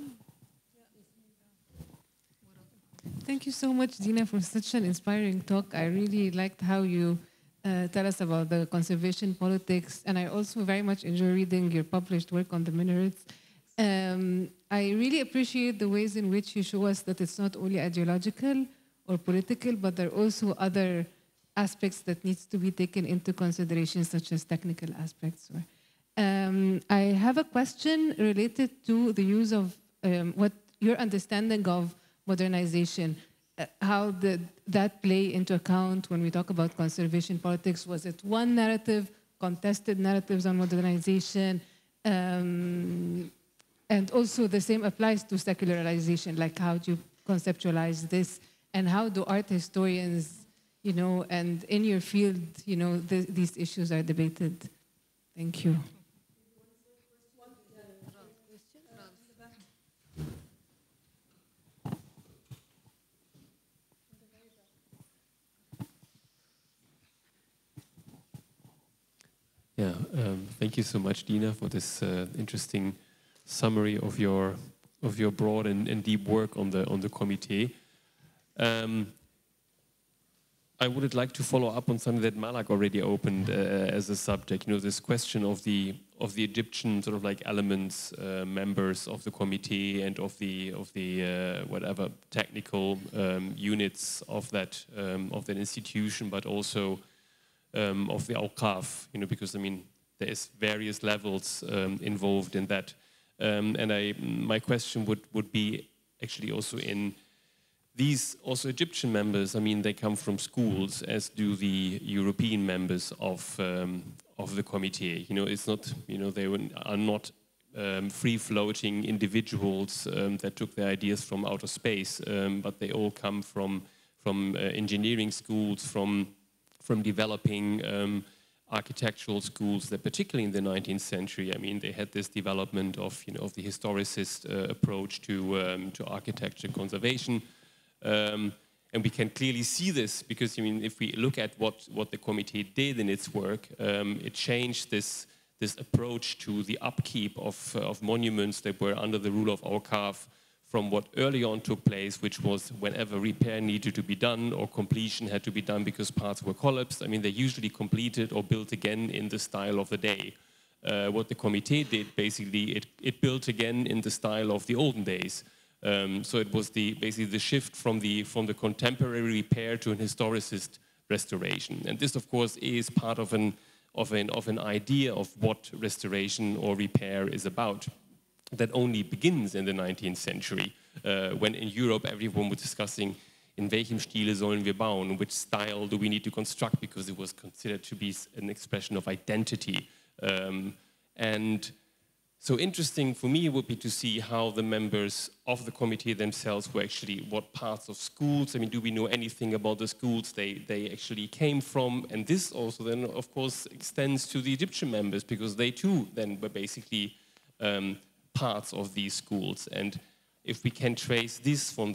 Thank you so much, Dina, for such an inspiring talk. I really liked how you tell us about the conservation politics, and I also very much enjoy reading your published work on the minarets. I really appreciate the ways in which you show us that it's not only ideological or political, but there are also other aspects that needs to be taken into consideration, such as technical aspects. I have a question related to the use of what your understanding of modernization. How did that play into account when we talk about conservation politics? Was it one narrative, contested narratives on modernization? And also the same applies to secularization, like how do you conceptualize this? And how do art historians, you know, and in your field, you know, these issues are debated? Thank you. Yeah, thank you so much, Dina, for this interesting summary of your broad and deep work on the Comité. I would like to follow up on something that Malak already opened as a subject. You know, this question of the Egyptian sort of like elements, members of the Comité and of the whatever technical units of that institution, but also of the Awqāf. You know, because I mean there is various levels involved in that. And my question would be actually also in these also Egyptian members. I mean, they come from schools, as do the European members of the Comité. You know, it's not, you know, they are not free-floating individuals that took their ideas from outer space, but they all come from engineering schools, from developing architectural schools that, particularly in the 19th century, I mean, they had this development of, you know, of the historicist approach to architecture conservation. And we can clearly see this because, I mean, if we look at what the Comité did in its work, it changed this approach to the upkeep of monuments that were under the rule of Awqāf from what early on took place, which was whenever repair needed to be done or completion had to be done because parts were collapsed. I mean, they usually completed or built again in the style of the day. What the Comité did, basically, it built again in the style of the olden days. So it was basically the shift from the contemporary repair to an historicist restoration. And this, of course, is part of an idea of what restoration or repair is about. That only begins in the 19th century, when in Europe everyone was discussing in welchem Stile sollen wir bauen, which style do we need to construct, because it was considered to be an expression of identity. And so interesting for me would be to see how the members of the Comité themselves were actually, what parts of schools, I mean, do we know anything about the schools they actually came from? And this also then, of course, extends to the Egyptian members, because they too then were basically parts of these schools. And if we can trace this from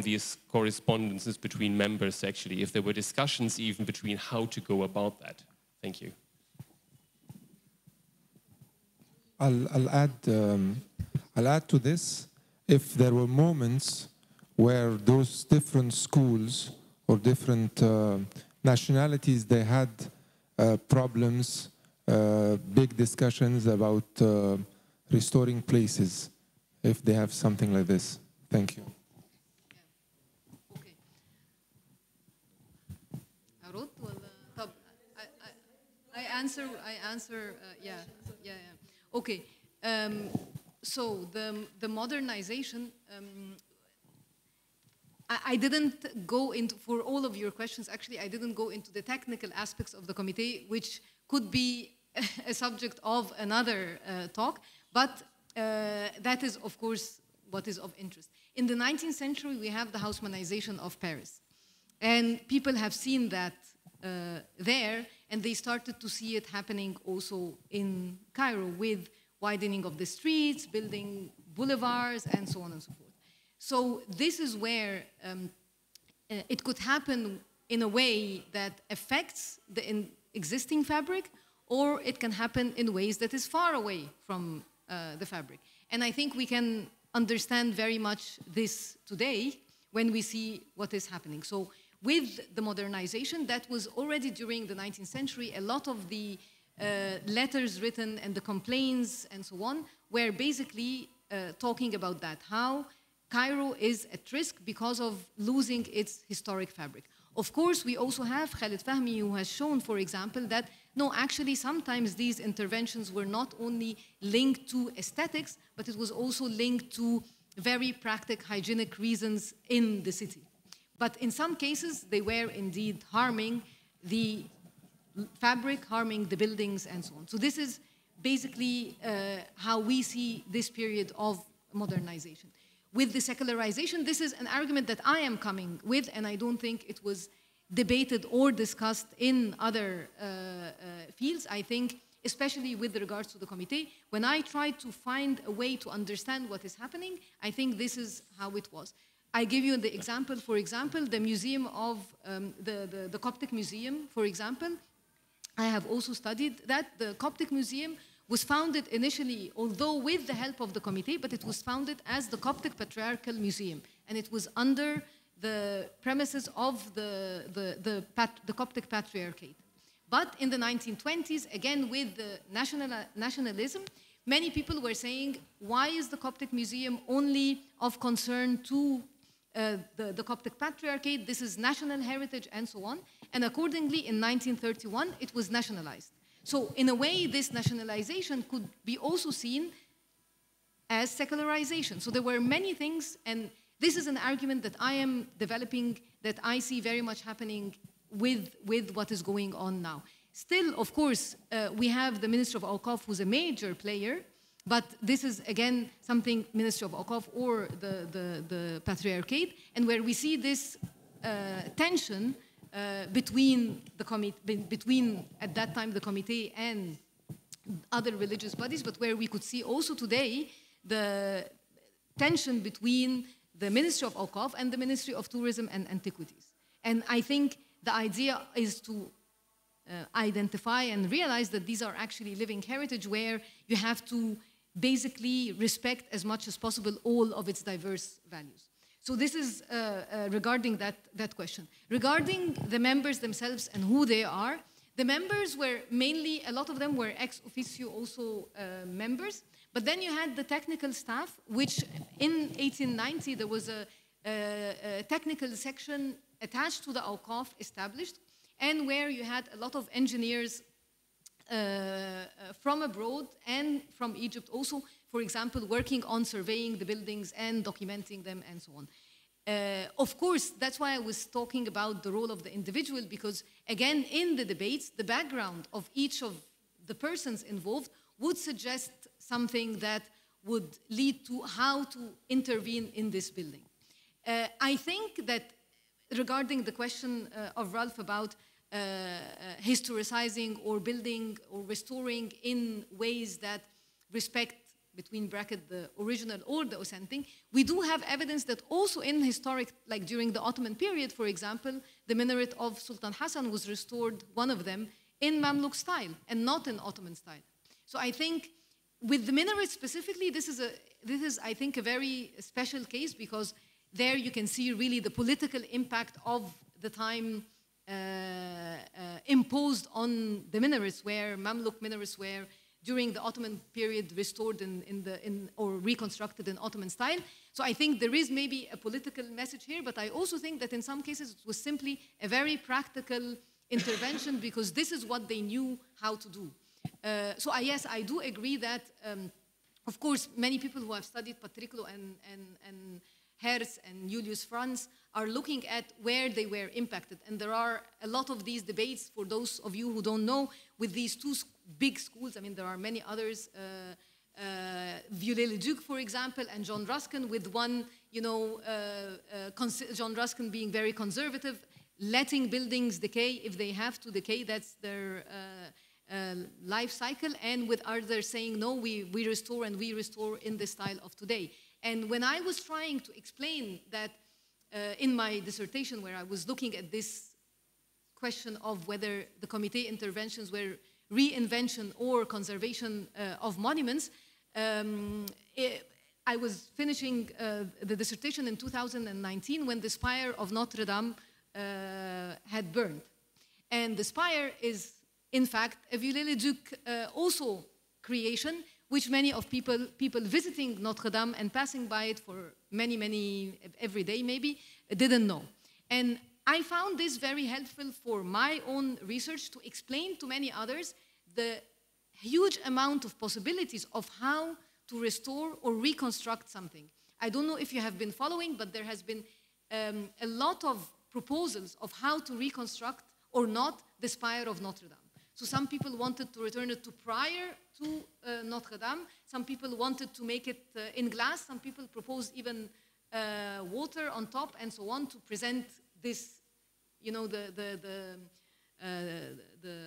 these correspondences between members, actually, if there were discussions even between how to go about that. Thank you. I'll add to this. If there were moments where those different schools or different nationalities, they had problems, big discussions about restoring places, if they have something like this. Thank you. Okay. أرد ولا طب I answer yeah. Okay. So the modernization, I didn't go into, for all of your questions, actually, I didn't go into the technical aspects of the Comité, which could be a subject of another talk, but that is, of course, what is of interest. In the 19th century, we have the Haussmannization of Paris. And people have seen that there, and they started to see it happening also in Cairo with widening of the streets, building boulevards, and so on and so forth. So this is where it could happen in a way that affects the existing fabric, or it can happen in ways that is far away from the fabric. And I think we can understand very much this today when we see what is happening. So with the modernization, that was already during the 19th century, a lot of the letters written and the complaints and so on were basically talking about that, how Cairo is at risk because of losing its historic fabric. Of course, we also have Khalid Fahmy, who has shown, for example, that no, actually sometimes these interventions were not only linked to aesthetics, but it was also linked to very practical hygienic reasons in the city. But in some cases, they were indeed harming the fabric, harming the buildings, and so on. So this is basically how we see this period of modernization. With the secularization, this is an argument that I am coming with, and I don't think it was debated or discussed in other fields. I think, especially with regards to the Comité, when I tried to find a way to understand what is happening, I think this is how it was. I give you the example, for example, the museum of, the Coptic Museum, for example. I have also studied that. The Coptic Museum was founded initially, although with the help of the Comité, but it was founded as the Coptic Patriarchal Museum, and it was under the premises of the Coptic Patriarchate. But in the 1920s, again with the nationalism, many people were saying, why is the Coptic Museum only of concern to the Coptic Patriarchate? This is national heritage and so on. And accordingly, in 1931, it was nationalized. So in a way, this nationalization could be also seen as secularization. So there were many things, and this is an argument that I am developing, that I see very much happening with what is going on now. Still, of course, we have the Ministry of Awqāf, who's a major player, but this is, again, something Ministry of Awqāf or the Patriarchate, and where we see this tension between at that time the Comité and other religious bodies, but where we could see also today the tension between the Ministry of Awqāf and the Ministry of Tourism and Antiquities. And I think the idea is to identify and realize that these are actually living heritage where you have to basically respect as much as possible all of its diverse values. So this is regarding that question. Regarding the members themselves and who they are, the members were mainly, a lot of them were ex officio also members, but then you had the technical staff, which in 1890 there was a technical section attached to the Awqāf established, and where you had a lot of engineers from abroad and from Egypt also, for example, working on surveying the buildings and documenting them and so on. Of course, that's why I was talking about the role of the individual, because again, in the debates, the background of each of the persons involved would suggest something that would lead to how to intervene in this building. I think that regarding the question of Ralph about historicizing or building or restoring in ways that respect, between bracket, the original or the authentic, we do have evidence that also in historic, like during the Ottoman period, for example, the minaret of Sultan Hassan was restored, one of them, in Mamluk style and not in Ottoman style. So I think with the minaret specifically, this is, I think, a very special case, because there you can see really the political impact of the time imposed on the minarets, where Mamluk minarets were during the Ottoman period restored or reconstructed in Ottoman style. So I think there is maybe a political message here, but I also think that in some cases it was simply a very practical intervention, because this is what they knew how to do. So yes, I do agree that, of course, many people who have studied Patriclo and Herz and Julius Franz are looking at where they were impacted. And there are a lot of these debates, for those of you who don't know, with these two big schools. I mean, there are many others, Viollet-le-Duc, for example, and John Ruskin, with one, you know, John Ruskin being very conservative, letting buildings decay if they have to decay, that's their life cycle, and with others saying, no, we restore, and we restore in the style of today. And when I was trying to explain that in my dissertation, where I was looking at this question of whether the Comité interventions were reinvention or conservation of monuments, I was finishing the dissertation in 2019 when the spire of Notre Dame had burned. And the spire is, in fact, a Viollet-le-Duc also creation, which many of people visiting Notre Dame and passing by it for many, every day maybe, didn't know. And I found this very helpful for my own research to explain to many others the huge amount of possibilities of how to restore or reconstruct something. I don't know if you have been following, but there has been a lot of proposals of how to reconstruct or not the spire of Notre Dame. So some people wanted to return it to prior to Notre Dame. Some people wanted to make it in glass. Some people proposed even water on top and so on to present this, you know, the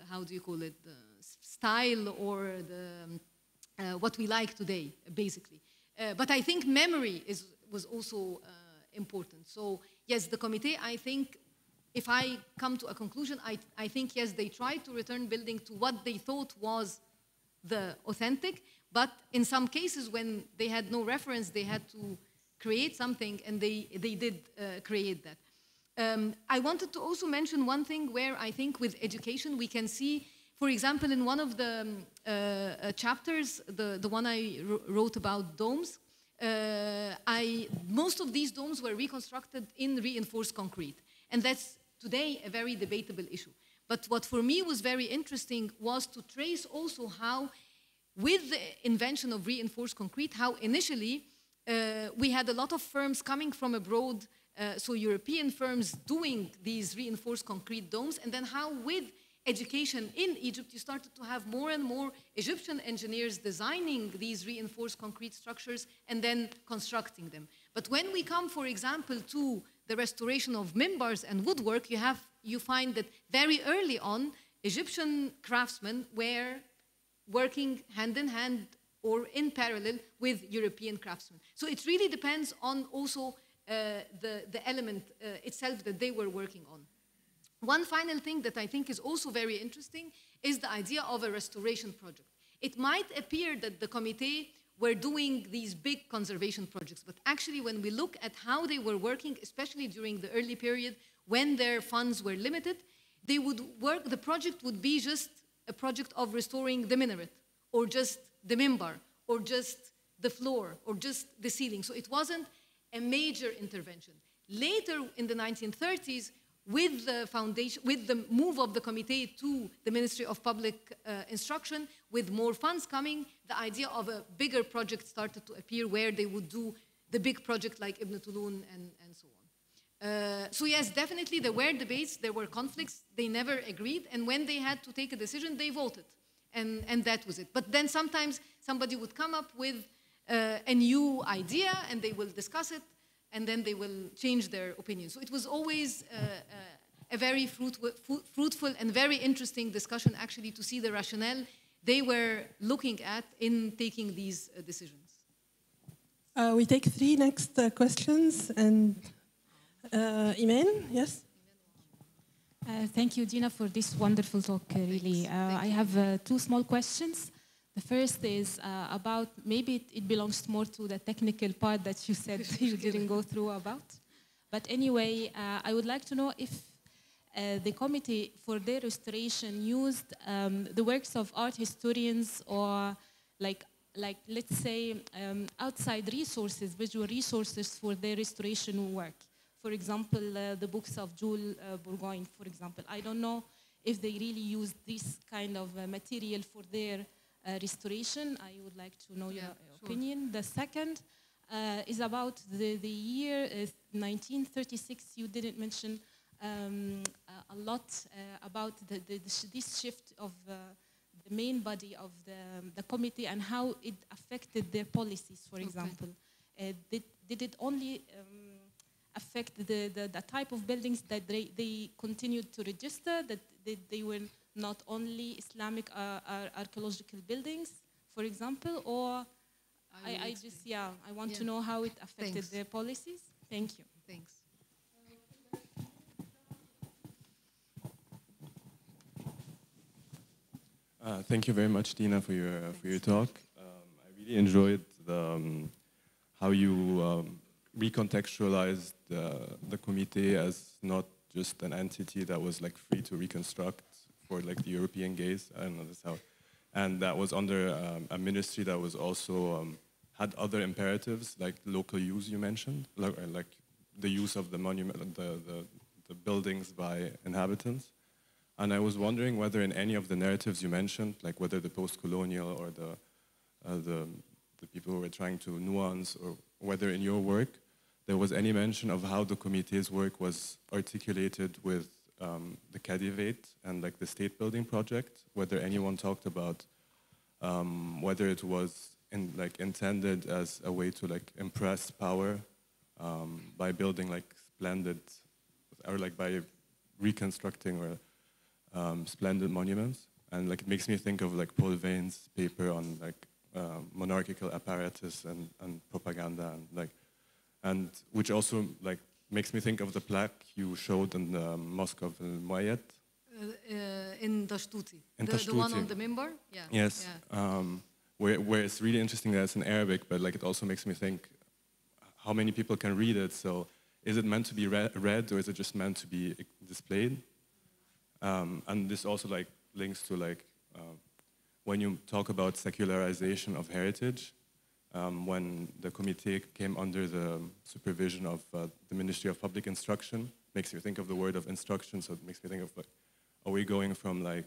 how do you call it, the style or the what we like today, basically. But I think memory was also important. So yes, the Comité, I think, if I come to a conclusion, I think, yes, they tried to return building to what they thought was the authentic, but in some cases when they had no reference, they had to create something, and they did create that. I wanted to also mention one thing where I think with education we can see, for example, in one of the chapters, the one I wrote about domes, most of these domes were reconstructed in reinforced concrete. And that's today a very debatable issue. But what for me was very interesting was to trace also how, with the invention of reinforced concrete, how initially we had a lot of firms coming from abroad, so European firms doing these reinforced concrete domes, and then how with education in Egypt, you started to have more and more Egyptian engineers designing these reinforced concrete structures and then constructing them. But when we come, for example, to the restoration of mimbars and woodwork, you find that very early on, Egyptian craftsmen were working hand in hand or in parallel with European craftsmen. So it really depends on also the element itself that they were working on. One final thing that I think is also very interesting is the idea of a restoration project. It might appear that the Comité were doing these big conservation projects, but actually when we look at how they were working, especially during the early period when their funds were limited, they would work, the project would be just a project of restoring the minaret, or just the mimbar, or just the floor, or just the ceiling. So it wasn't a major intervention. Later in the 1930s, with the foundation, with the move of the Comité to the Ministry of Public Instruction, with more funds coming, the idea of a bigger project started to appear where they would do the big project like Ibn Tulun and so on. So yes, definitely there were debates, there were conflicts, they never agreed, and when they had to take a decision, they voted. And that was it. But then sometimes somebody would come up with a new idea and they will discuss it, and then they will change their opinion. So it was always a very fruitful and very interesting discussion, actually, to see the rationale they were looking at in taking these decisions. We take 3 next questions, and Iman, yes? Thank you, Dina, for this wonderful talk, really. I have 2 small questions. The first is about, maybe it belongs more to the technical part that you said you didn't go through about. But anyway, I would like to know if the Committee for their restoration used the works of art historians, or like let's say outside resources, visual resources for their restoration work. For example, the books of Jules Bourgogne, for example. I don't know if they really used this kind of material for their restoration. I would like to know your opinion. The second is about the year 1936. You didn't mention a lot about this shift of the main body of the Committee and how it affected their policies, for example. Did it only affect the type of buildings that they continued to register, that they were not only Islamic archaeological buildings, for example, or I want to know how it affected their policies. Thank you. Thanks. Thank you very much, Dina, for your talk. I really enjoyed how you recontextualized the Comité as not just an entity that was like free to reconstruct for like the European gaze. I don't know this how, and that was under a ministry that was also had other imperatives like local use you mentioned, like the use of the monument, the the buildings by inhabitants. And I was wondering whether in any of the narratives you mentioned, like whether the post-colonial or the people who were trying to nuance, or whether in your work there was any mention of how the Comité's work was articulated with the khedival and like the state building project, whether anyone talked about whether it was intended as a way to like impress power by building like splendid, or like by reconstructing or splendid monuments. And like it makes me think of like Paul Vane's paper on like monarchical apparatus and propaganda, and which also like makes me think of the plaque you showed in the Mosque of Al-Muayyad. In Tashtuti. The one on the minbar? Yeah. Yes. Yeah. Where it's really interesting that it's in Arabic, but like it also makes me think how many people can read it. So is it meant to be read, or is it just meant to be displayed? And this also like links to like when you talk about secularization of heritage, when the Comité came under the supervision of the Ministry of Public Instruction, makes me think of the word of instruction. So it makes me think of like, are we going from like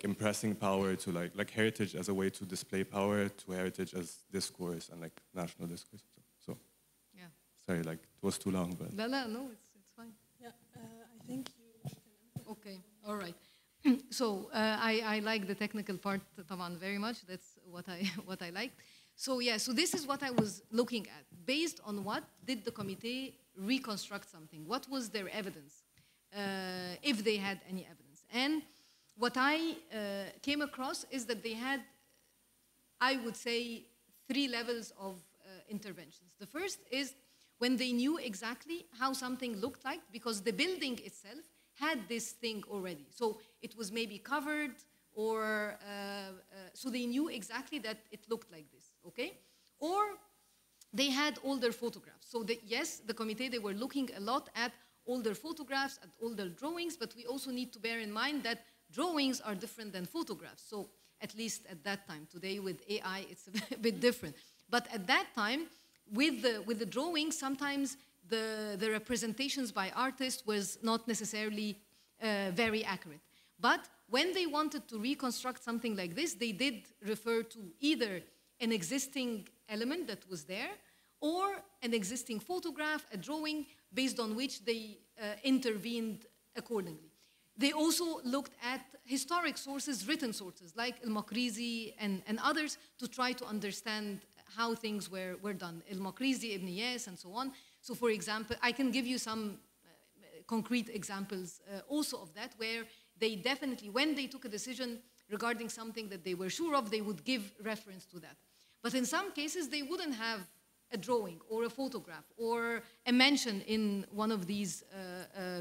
impressing power to like heritage as a way to display power, to heritage as discourse and like national discourse? So yeah. Sorry, like it was too long, but no, it's fine. Yeah, I think you can. Okay, all right. So I like the technical part, Taban, very much. That's what I liked. So yeah, so this is what I was looking at. Based on what did the Comité reconstruct something? What was their evidence, if they had any evidence? And what I came across is that they had, I would say, 3 levels of interventions. The first is when they knew exactly how something looked like, because the building itself had this thing already. So it was maybe covered, or so they knew exactly that it looked like this, okay? Or they had older photographs. So yes, the Comité, they were looking a lot at older photographs, at older drawings, but we also need to bear in mind that drawings are different than photographs. So at least at that time, today with AI, it's a bit different. But at that time, with the drawings, sometimes the representations by artists was not necessarily very accurate. But when they wanted to reconstruct something like this, they did refer to either an existing element that was there, or an existing photograph, a drawing, based on which they intervened accordingly. They also looked at historic sources, written sources, like al-Maqrizi and others, to try to understand how things were done. Al-Maqrizi, Ibn Iyas, and so on. So for example, I can give you some concrete examples also of that, where they definitely, when they took a decision regarding something that they were sure of, they would give reference to that. But in some cases, they wouldn't have a drawing or a photograph or a mention in one of these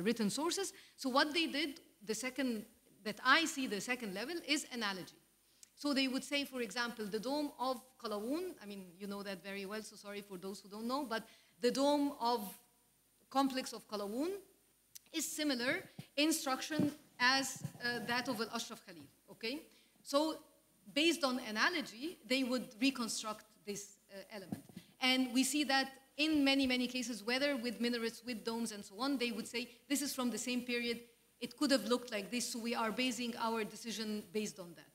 written sources. So what they did, the second level, is analogy. So they would say, for example, the dome of Qalawun, I mean, you know that very well, so sorry for those who don't know, but the dome of complex of Qalawun is similar in structure as that of Al-Ashraf Khalil, okay? So based on analogy, they would reconstruct this element. And we see that in many, many cases, whether with minarets, with domes, and so on, they would say, this is from the same period, it could have looked like this, so we are basing our decision based on that.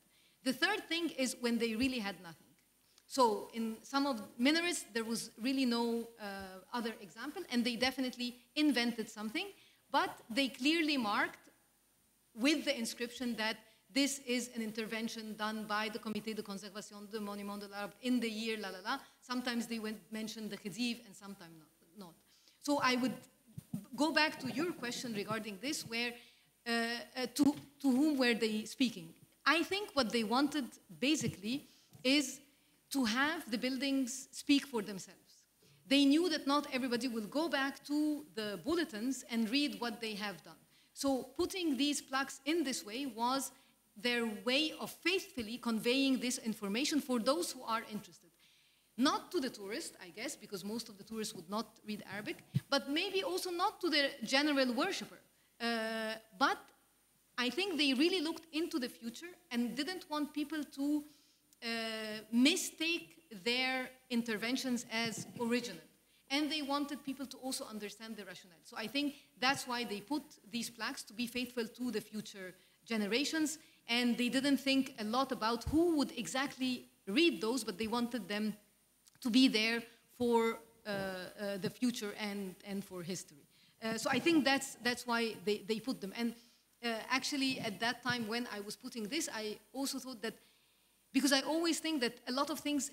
The third thing is when they really had nothing. So in some of minarets, there was really no other example, and they definitely invented something, but they clearly marked with the inscription that this is an intervention done by the Comité de Conservation des Monuments de l'Arabe in the year la la la. Sometimes they mention the khedival and sometimes not. So I would go back to your question regarding this, where to whom were they speaking? I think what they wanted basically is to have the buildings speak for themselves. They knew that not everybody will go back to the bulletins and read what they have done. So putting these plaques in this way was their way of faithfully conveying this information for those who are interested. Not to the tourist, I guess, because most of the tourists would not read Arabic, but maybe also not to the general worshipper. But I think they really looked into the future and didn't want people to mistake their interventions as original. and they wanted people to also understand the rationale. So I think that's why they put these plaques to be faithful to the future generations, and they didn't think a lot about who would exactly read those, but they wanted them to be there for the future and for history. So I think that's why they put them. And actually, at that time when I was putting this, I also thought that, because I always think that a lot of things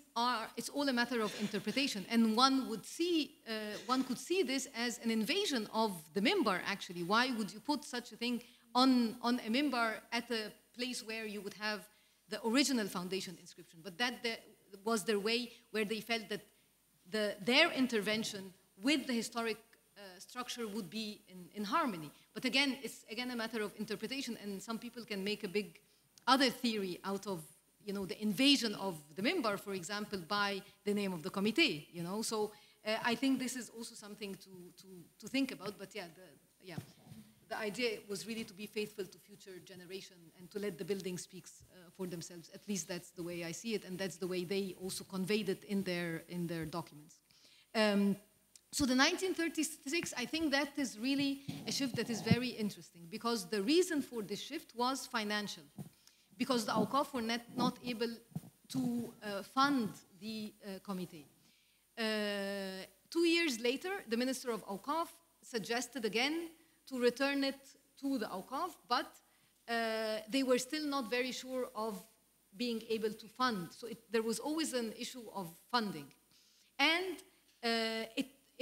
it's all a matter of interpretation, and one could see this as an invasion of the minbar, actually. Why would you put such a thing on a minbar at a place where you would have the original foundation inscription? But that was their way, where they felt that their intervention with the historic structure would be in harmony. But again, it's again a matter of interpretation, and some people can make a big other theory out of, you know, the invasion of the minbar, for example, by the name of the Comité, you know. So I think this is also something to think about. But yeah, the idea was really to be faithful to future generation and to let the building speak for themselves. At least that's the way I see it, and that's the way they also conveyed it in their documents. So the 1936, I think that is really a shift that is very interesting, because the reason for this shift was financial, because the Awqāf were not able to fund the Comité. 2 years later, the Minister of Awqāf suggested again to return it to the Awqāf, but they were still not very sure of being able to fund. So there was always an issue of funding. And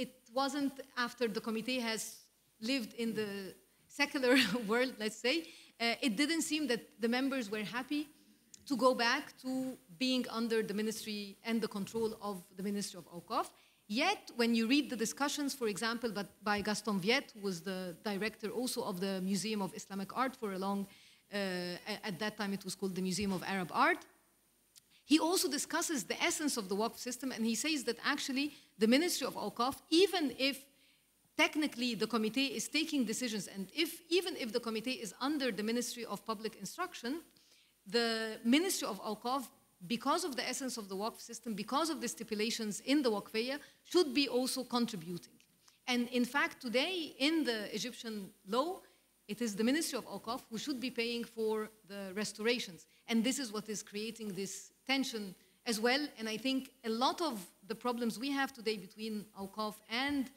it wasn't after the Comité has lived in the secular world, let's say, it didn't seem that the members were happy to go back to being under the ministry and the control of the Ministry of Awqāf. Yet, when you read the discussions, for example, by Gaston Viet, who was the director also of the Museum of Islamic Art for a long, at that time it was called the Museum of Arab Art, he also discusses the essence of the Waqf system, and he says that actually the Ministry of Awqāf, even if technically the Comité is taking decisions, and even if the Comité is under the Ministry of Public Instruction, the Ministry of Awqāf, because of the essence of the Waqf system, because of the stipulations in the Waqfiyya, should be also contributing. And in fact, today in the Egyptian law, it is the Ministry of Awqāf who should be paying for the restorations. And this is what is creating this tension as well. And I think a lot of the problems we have today between Awqāf and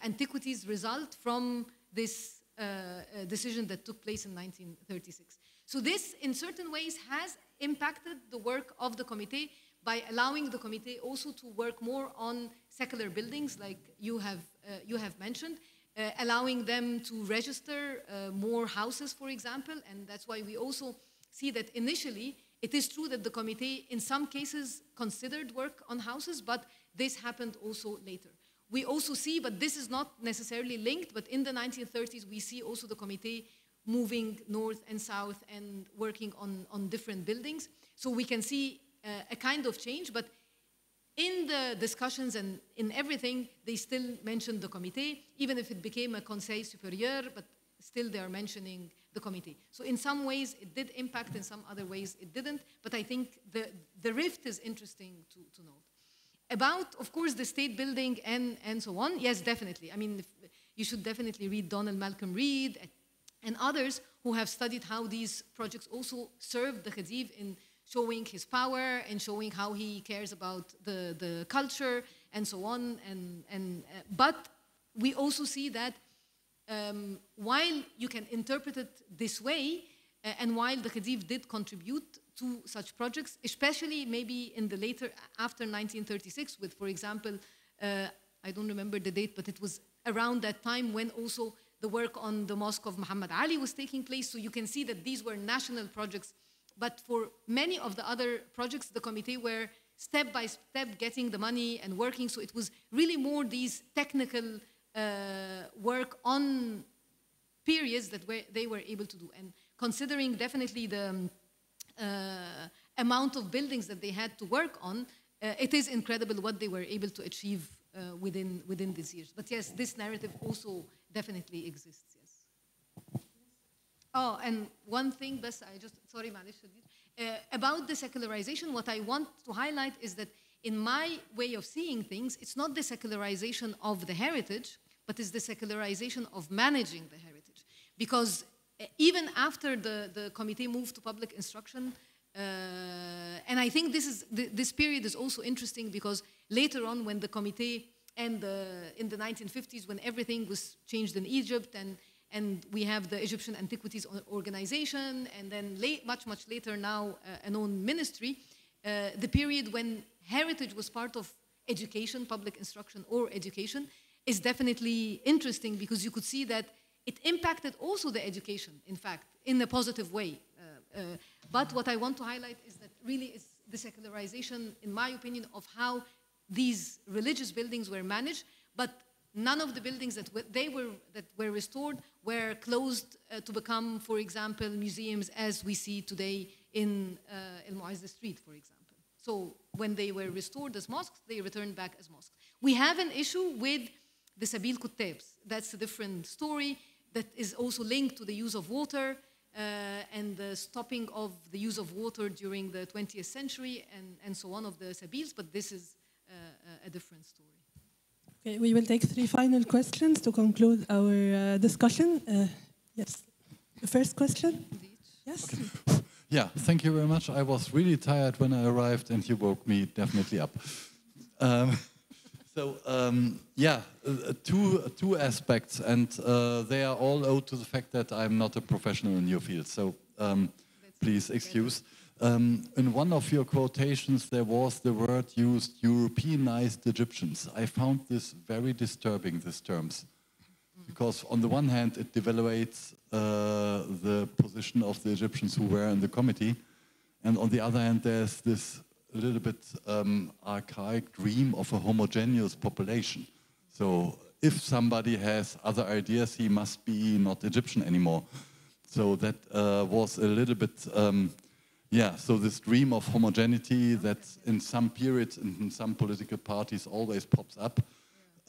antiquities result from this decision that took place in 1936. So this, in certain ways, has impacted the work of the Comité by allowing the Comité also to work more on secular buildings, like you have mentioned, allowing them to register more houses, for example. And that's why we also see that initially, it is true that the Comité, in some cases, considered work on houses, but this happened also later. We also see, but this is not necessarily linked, but in the 1930s, we see also the Comité moving north and south and working on different buildings. So we can see a kind of change, but in the discussions and in everything, they still mention the Comité, even if it became a Conseil Supérieur, but still they are mentioning the Comité. So in some ways, it did impact, in some other ways, it didn't, but I think the rift is interesting to note. About, of course, the state building and so on, yes, definitely. I mean, you should definitely read Donald Malcolm Reed and others who have studied how these projects also served the Khedive in showing his power and showing how he cares about the culture and so on. But we also see that while you can interpret it this way, and while the Khedive did contribute to such projects, especially maybe in the later, after 1936, with, for example, I don't remember the date, but it was around that time when also the work on the Mosque of Muhammad Ali was taking place. So you can see that these were national projects. But for many of the other projects, the Comité were step by step getting the money and working. So it was really more these technical work on periods that they were able to do. And considering definitely the amount of buildings that they had to work on, it is incredible what they were able to achieve within these years. But yes, this narrative also definitely exists, yes. Oh, and one thing, sorry, about the secularization, what I want to highlight is that in my way of seeing things, it's not the secularization of the heritage, but it's the secularization of managing the heritage. Because even after the Comité moved to public instruction, and I think this period is also interesting because later on when the Comité and in the 1950s, when everything was changed in Egypt, and we have the Egyptian Antiquities Organization, and then much later now a known ministry, the period when heritage was part of education, public instruction or education, is definitely interesting because you could see that it impacted also the education, in fact, in a positive way. But what I want to highlight is that really it's the secularization, in my opinion, of how these religious buildings were managed, but none of the buildings that were restored were closed to become, for example, museums as we see today in El Mu'izz Street, for example. So when they were restored as mosques, they returned back as mosques. We have an issue with the Sabil Kuttabs. That's a different story that is also linked to the use of water and the stopping of the use of water during the 20th century and so on of the Sabils, but this is a different story. Okay, we will take 3 final questions to conclude our discussion. Yes, the first question. Yes. Okay. Yeah, thank you very much. I was really tired when I arrived and you woke me definitely up. Yeah, two aspects, and they are all owed to the fact that I'm not a professional in your field, so please excuse. In one of your quotations, there was the word used, Europeanized Egyptians. I found this very disturbing, these terms, because on the one hand, it devaluates the position of the Egyptians who were in the committee, and on the other hand, there's this a little bit archaic dream of a homogeneous population. So if somebody has other ideas, he must be not Egyptian anymore. So that was a little bit, yeah, so this dream of homogeneity that in some periods and in some political parties always pops up.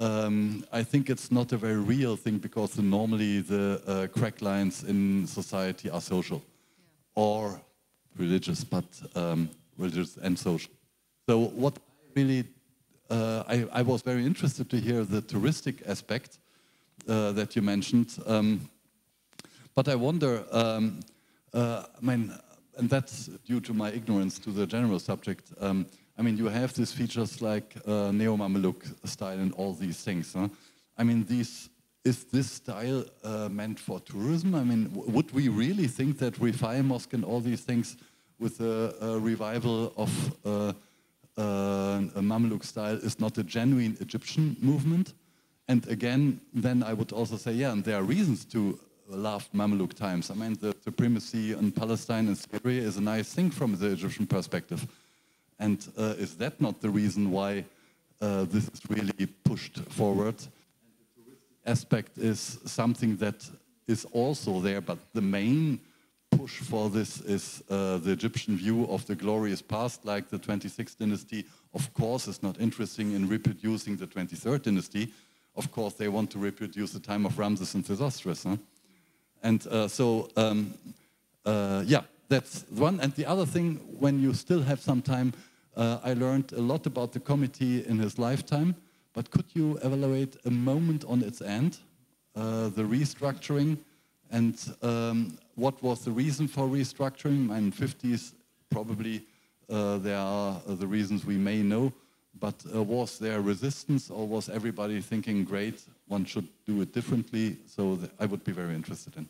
I think it's not a very real thing because normally the crack lines in society are social or religious, but religious and social. So what really, I was very interested to hear the touristic aspect that you mentioned, but I wonder, I mean, and that's due to my ignorance to the general subject. I mean, you have these features like Neo-Mameluke style and all these things. Huh? I mean, is this style meant for tourism? I mean, would we really think that Rifai Mosque and all these things with a revival of a Mameluke style is not a genuine Egyptian movement? And again, then I would also say, yeah, and there are reasons to love Mameluke times. I mean, the supremacy in Palestine and Syria is a nice thing from the Egyptian perspective. And is that not the reason why this is really pushed forward? And the touristic aspect is something that is also there, but the main push for this is the Egyptian view of the glorious past, like the 26th dynasty, of course, is not interesting in reproducing the 23rd dynasty. Of course, they want to reproduce the time of Ramses and Sesostris. Huh? And yeah, that's one. And the other thing, when you still have some time, I learned a lot about the committee in his lifetime, but could you evaluate a moment on its end, the restructuring, and what was the reason for restructuring? In the 50s, probably there are the reasons we may know, but was there resistance, or was everybody thinking, great, one should do it differently? So I would be very interested in.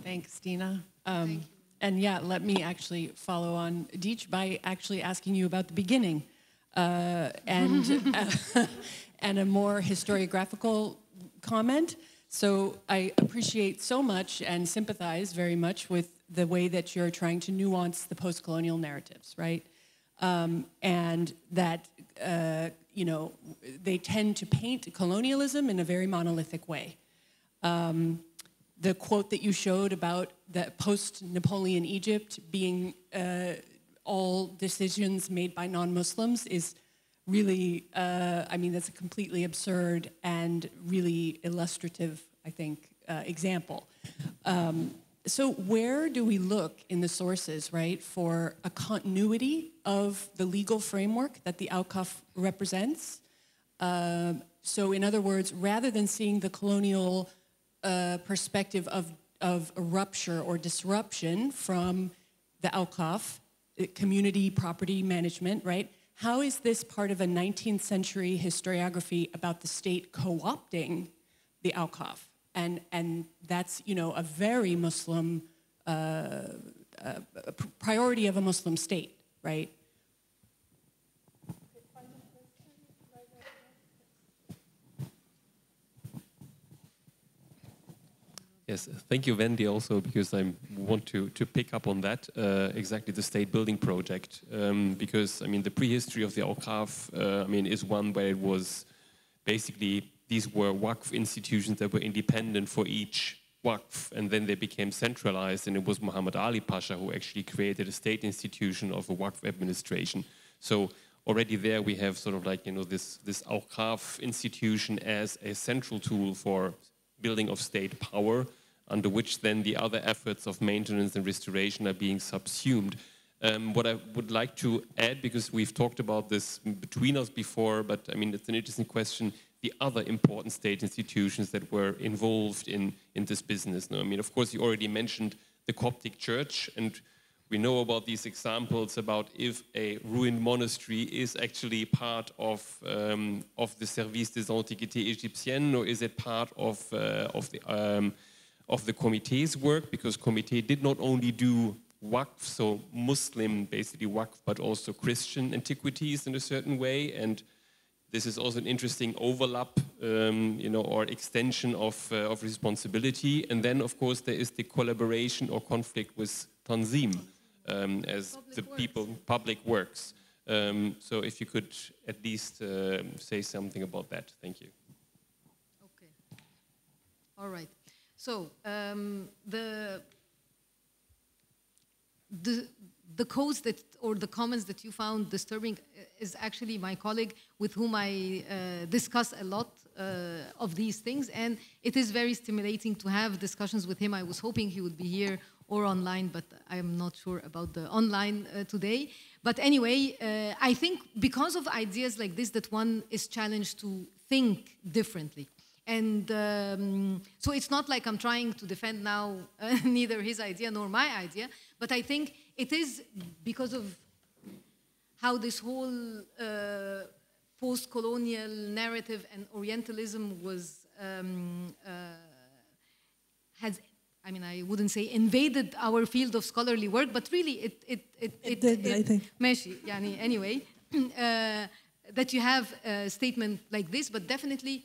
Thanks, Dina. And yeah, let me actually follow on Deech by actually asking you about the beginning and a more historiographical comment. So I appreciate so much and sympathize very much with the way that you're trying to nuance the post-colonial narratives, right? And that, you know, they tend to paint colonialism in a very monolithic way. The quote that you showed about the post-Napoleon Egypt being all decisions made by non-Muslims is really, I mean, that's a completely absurd and really illustrative, I think, example. So where do we look in the sources, right, for a continuity of the legal framework that the Awqāf represents? So in other words, rather than seeing the colonial perspective of a rupture or disruption from the Awqāf, community property management, right? How is this part of a 19th century historiography about the state co-opting the Awqāf? And that's, you know, a very Muslim priority of a Muslim state, right? Yes, thank you, Wendy, also, because I want to pick up on that, exactly the state building project, because, I mean, the prehistory of the Awqāf, I mean, is one where it was basically, these were Waqf institutions that were independent for each Waqf, and then they became centralized, and it was Muhammad Ali Pasha who actually created a state institution of a Waqf administration. So already there we have sort of like, you know, this Awqāf institution as a central tool for building of state power, under which then the other efforts of maintenance and restoration are being subsumed. What I would like to add, because we've talked about this between us before, but I mean, it's an interesting question, the other important state institutions that were involved in this business. No? I mean, of course, you already mentioned the Coptic Church, and we know about these examples about if a ruined monastery is actually part of the Service des Antiquités Égyptiennes, or is it part of the Comité's work? Because Comité did not only do Waqf, so Muslim, basically Waqf, but also Christian antiquities in a certain way, and this is also an interesting overlap, you know, or extension of responsibility. And then, of course, there is the collaboration or conflict with Tanzim. As the people, public works. So if you could at least say something about that. Thank you. Okay. All right. So the codes that, or the comments that you found disturbing is actually my colleague with whom I discuss a lot of these things, and it is very stimulating to have discussions with him. I was hoping he would be here or online, but I am not sure about the online today. But anyway, I think because of ideas like this that one is challenged to think differently. And so it's not like I'm trying to defend now neither his idea nor my idea, but I think it is because of how this whole post-colonial narrative and Orientalism was, has, I mean, I wouldn't say invaded our field of scholarly work, but really it did, I think. ماشي, يعني anyway, that you have a statement like this, but definitely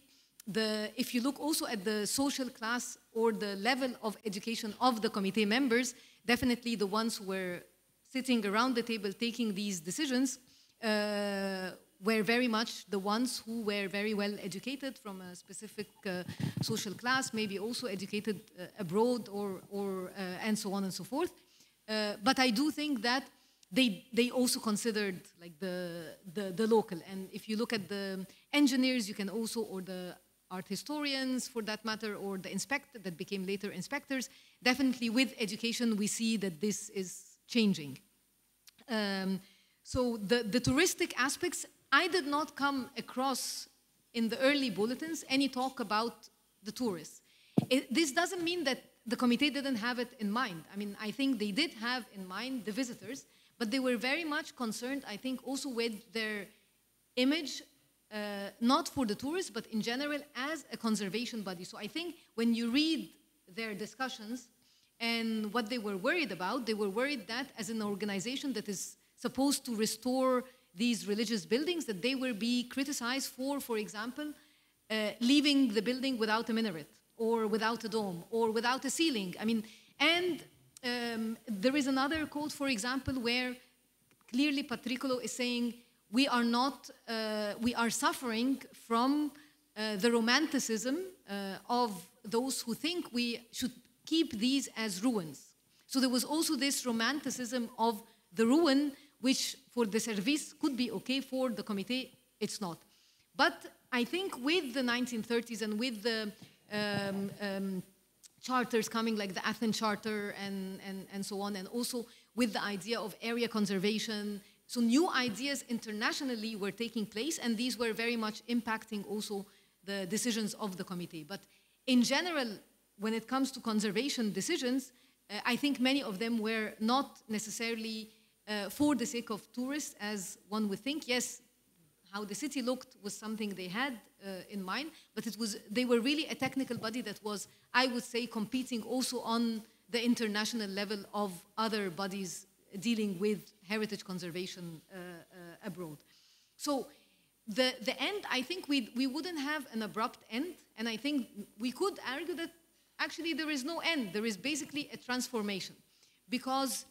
if you look also at the social class or the level of education of the committee members, definitely the ones who were sitting around the table taking these decisions were very much the ones who were very well educated from a specific social class, maybe also educated abroad or and so on and so forth. But I do think that they also considered like the local. And if you look at the engineers, you can also, or the art historians for that matter, or the inspector that became later inspectors, definitely with education we see that this is changing. So the touristic aspects, I did not come across in the early bulletins any talk about the tourists. This doesn't mean that the Comité didn't have it in mind. I mean, I think they did have in mind the visitors, but they were very much concerned, I think, also with their image, not for the tourists, but in general as a conservation body. So I think when you read their discussions and what they were worried about, they were worried that as an organization that is supposed to restore these religious buildings, that they will be criticized for example, leaving the building without a minaret, or without a dome, or without a ceiling. I mean, and there is another quote, for example, where clearly Patricolo is saying, we are not, we are suffering from the romanticism of those who think we should keep these as ruins. So there was also this romanticism of the ruin, which for the service could be okay, for the Comité, it's not. But I think with the 1930s and with the charters coming, like the Athens Charter and so on, and also with the idea of area conservation. So new ideas internationally were taking place, and these were very much impacting also the decisions of the committee. But in general, when it comes to conservation decisions, I think many of them were not necessarily for the sake of tourists, as one would think. Yes, how the city looked was something they had in mind, but they were really a technical body that was, I would say, competing also on the international level of other bodies dealing with heritage conservation abroad. So the end, I think we wouldn't have an abrupt end, and I think we could argue that actually there is no end. There is basically a transformation, because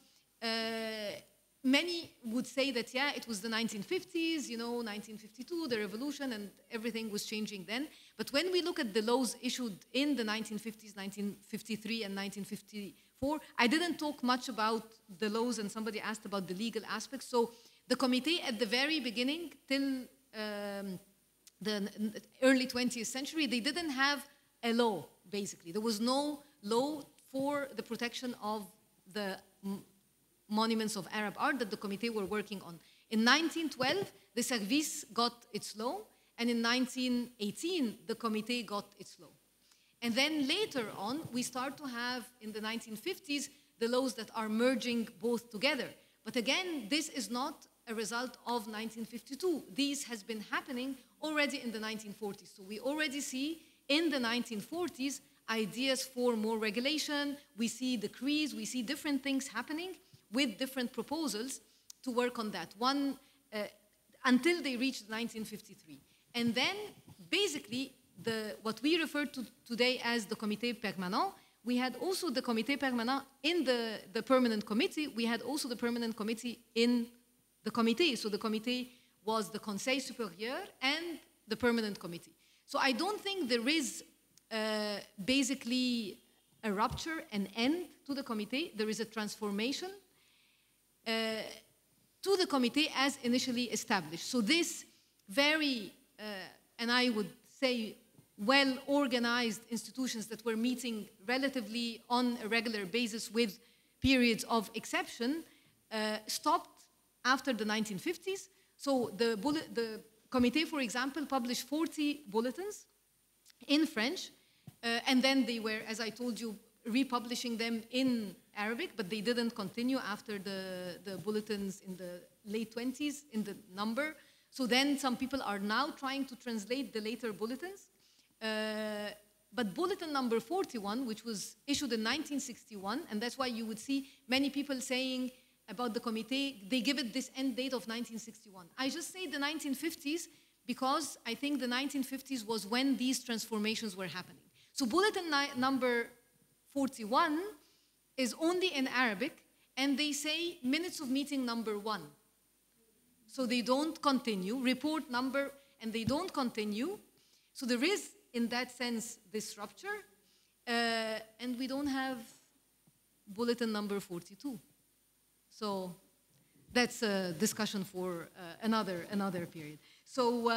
many would say that, yeah, it was the 1950s, 1952, the revolution, and everything was changing then. But when we look at the laws issued in the 1950s, 1953 and 1954, I didn't talk much about the laws, and somebody asked about the legal aspects. So the Comité at the very beginning, till the early 20th century, they didn't have a law, basically. There was no law for the protection of the monuments of Arab art that the Comité were working on. In 1912, the Service got its law, and in 1918, the Comité got its law. And then later on, we start to have, in the 1950s, the laws that are merging both together. But again, this is not a result of 1952. This has been happening already in the 1940s. So we already see in the 1940s ideas for more regulation. We see decrees, we see different things happening with different proposals to work on that. One, until they reached 1953. And then, basically, what we refer to today as the Comité Permanent, we had also the Comité Permanent in the Permanent Committee. We had also the Permanent Committee in the Comité. So the Comité was the Conseil Supérieur and the Permanent Committee. So I don't think there is basically a rupture, an end to the Comité. There is a transformation to the Comité as initially established. So this very, and I would say, well-organized institutions that were meeting relatively on a regular basis with periods of exception stopped after the 1950s. So the Comité, for example, published 40 bulletins in French, and then they were, as I told you, republishing them in Arabic, but they didn't continue after the bulletins in the late 20s in the number. So then some people are now trying to translate the later bulletins. But bulletin number 41, which was issued in 1961, and that's why you would see many people saying about the Comité, they give it this end date of 1961. I just say the 1950s because I think the 1950s was when these transformations were happening. So bulletin number 41 is only in Arabic, and they say minutes of meeting number 1. So they don't continue, report number, and they don't continue. So there is, in that sense, this rupture, and we don't have bulletin number 42. So that's a discussion for another period. So,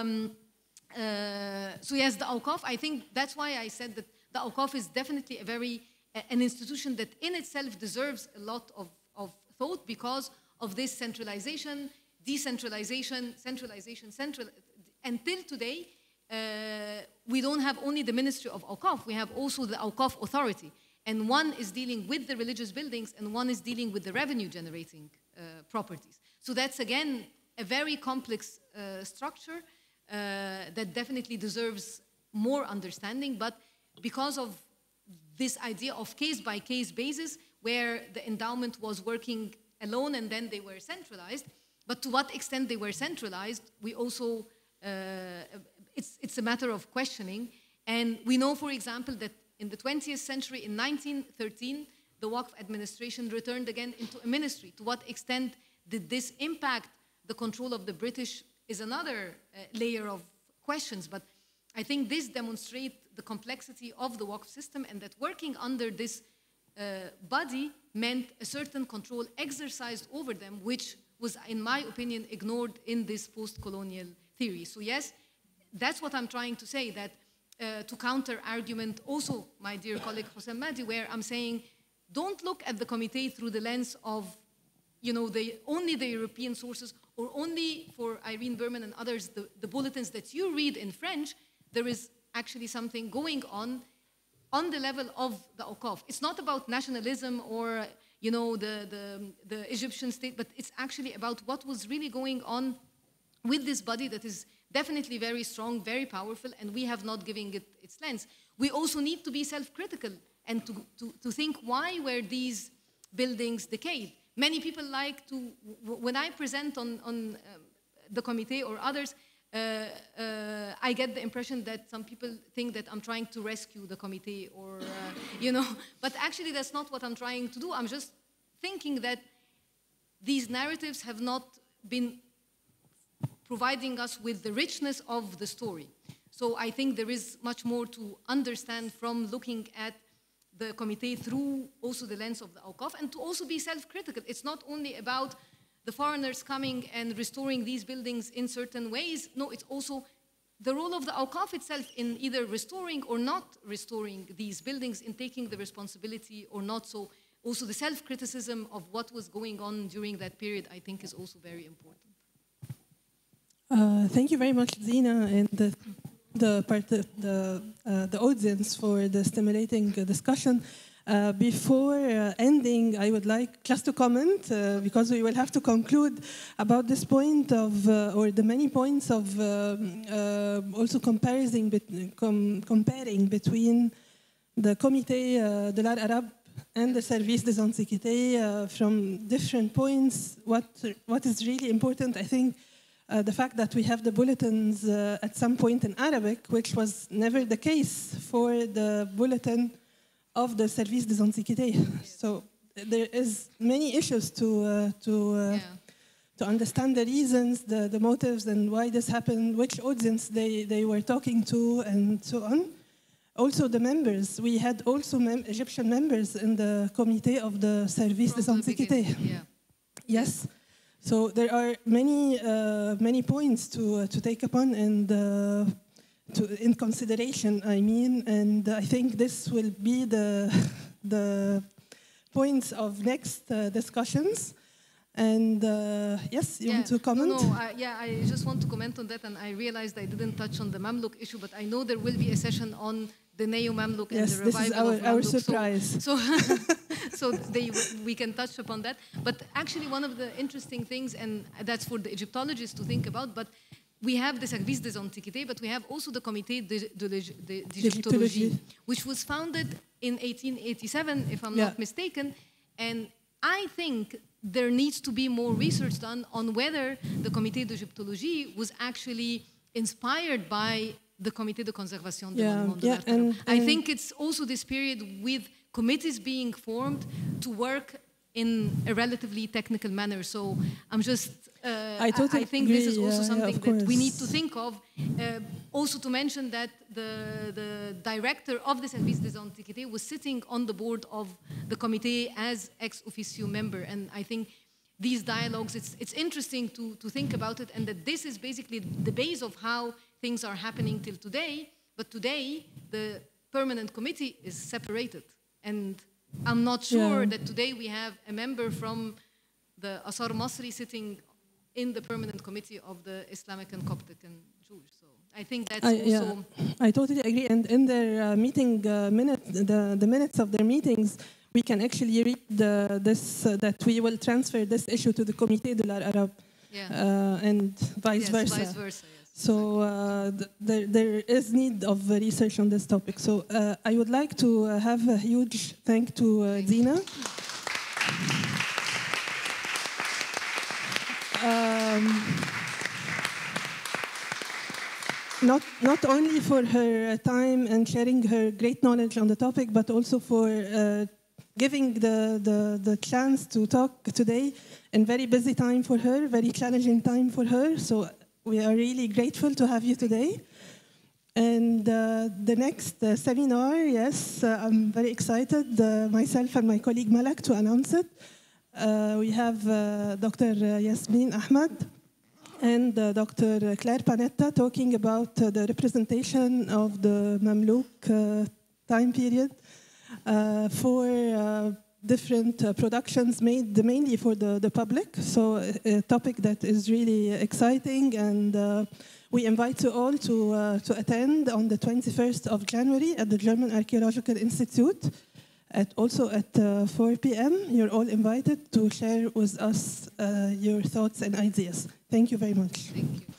so yes, the Awqāf, I think that's why I said that the Awqāf is definitely an institution that in itself deserves a lot of thought because of this centralization, decentralization, centralization, until today, we don't have only the Ministry of Awqāf, we have also the Awqāf Authority. And one is dealing with the religious buildings and one is dealing with the revenue generating properties. So that's again a very complex structure that definitely deserves more understanding, but because of this idea of case-by-case basis where the endowment was working alone and then they were centralized, but to what extent they were centralized, we also, it's a matter of questioning. And we know, for example, that in the 20th century, in 1913, the Waqf administration returned again into a ministry. To what extent did this impact the control of the British is another layer of questions. But I think this demonstrates the complexity of the Waqf system and that working under this body meant a certain control exercised over them, which was, in my opinion, ignored in this post-colonial theory. So yes, that's what I'm trying to say, that to counter argument also my dear colleague Hossein Mahdi, where I'm saying, don't look at the Comité through the lens of, only the European sources, or only, for Irene Berman and others, the bulletins that you read in French. There is actually something going on the level of the Awqāf. It's not about nationalism or, the Egyptian state, but it's actually about what was really going on with this body that is definitely very strong, very powerful, and we have not given it its lens. We also need to be self-critical and to think, why were these buildings decayed? Many people like to, when I present on the Comité or others, I get the impression that some people think that I'm trying to rescue the Comité or, but actually that's not what I'm trying to do. I'm just thinking that these narratives have not been providing us with the richness of the story. So I think there is much more to understand from looking at the Comité through also the lens of the Awqāf, and to also be self-critical. It's not only about the foreigners coming and restoring these buildings in certain ways. No, it's also the role of the Awqāf itself in either restoring or not restoring these buildings, in taking the responsibility or not. So also the self-criticism of what was going on during that period, I think, is also very important. Thank you very much, Dina, and the audience for the stimulating discussion. Before ending, I would like just to comment, because we will have to conclude about this point of, or the many points of also comparing between the Comité de l'Art Arabe and the Service des Antiquités from different points. What is really important, I think, the fact that we have the bulletins at some point in Arabic, which was never the case for the bulletin of the Service des Antiquités. So there is many issues to understand the reasons, the motives, and why this happened, which audience they were talking to, and so on. Also the members. We had also Egyptian members in the Comité of the Service des Antiquités. Yes. So there are many points to take upon and in consideration, I mean, and I think this will be the points of next discussions. And yes, you want to comment? I just want to comment on that, and I realized I didn't touch on the Mamluk issue, but I know there will be a session on the Neo-Mamluk and the revival of Mamluk. Our surprise. So we can touch upon that. But actually, one of the interesting things, and that's for the Egyptologists to think about, but we have the Service des Antiquités, but we have also the Comité d'Égyptologie, which was founded in 1887, if I'm not mistaken. And I think there needs to be more research done on whether the Comité d'Égyptologie was actually inspired by the Comité de Conservation des Monuments de l'Art Arabe. I think it's also this period with committees being formed to work in a relatively technical manner. So I'm just, I think this is also something that we need to think of. Also to mention that the director of the Service des Antiquités was sitting on the board of the Comité as ex officio member. And I think these dialogues, it's interesting to think about it, and that this is basically the base of how things are happening till today. But today, the permanent committee is separated. And I'm not sure that today we have a member from the Asar Masri sitting in the permanent committee of the Islamic and Coptic and Jewish. So I think that's also... I totally agree. And in their meeting minutes, the minutes of their meetings, we can actually read that we will transfer this issue to the Comité de l'Art Arabe and vice versa. Vice versa, yes. So there is need of research on this topic. So I would like to have a huge thank to Dina. Not only for her time and sharing her great knowledge on the topic, but also for giving the chance to talk today in very busy time for her, very challenging time for her. So we are really grateful to have you today. And the next seminar, yes, I'm very excited, myself and my colleague Malak, to announce it. We have Dr. Yasmin Ahmad, and Dr. Claire Panetta talking about the representation of the Mamluk time period for different productions made mainly for the public. So a topic that is really exciting, and we invite you all to attend on the 21st of January at the German Archaeological Institute, also at 4 p.m. You're all invited to share with us your thoughts and ideas. Thank you very much. Thank you.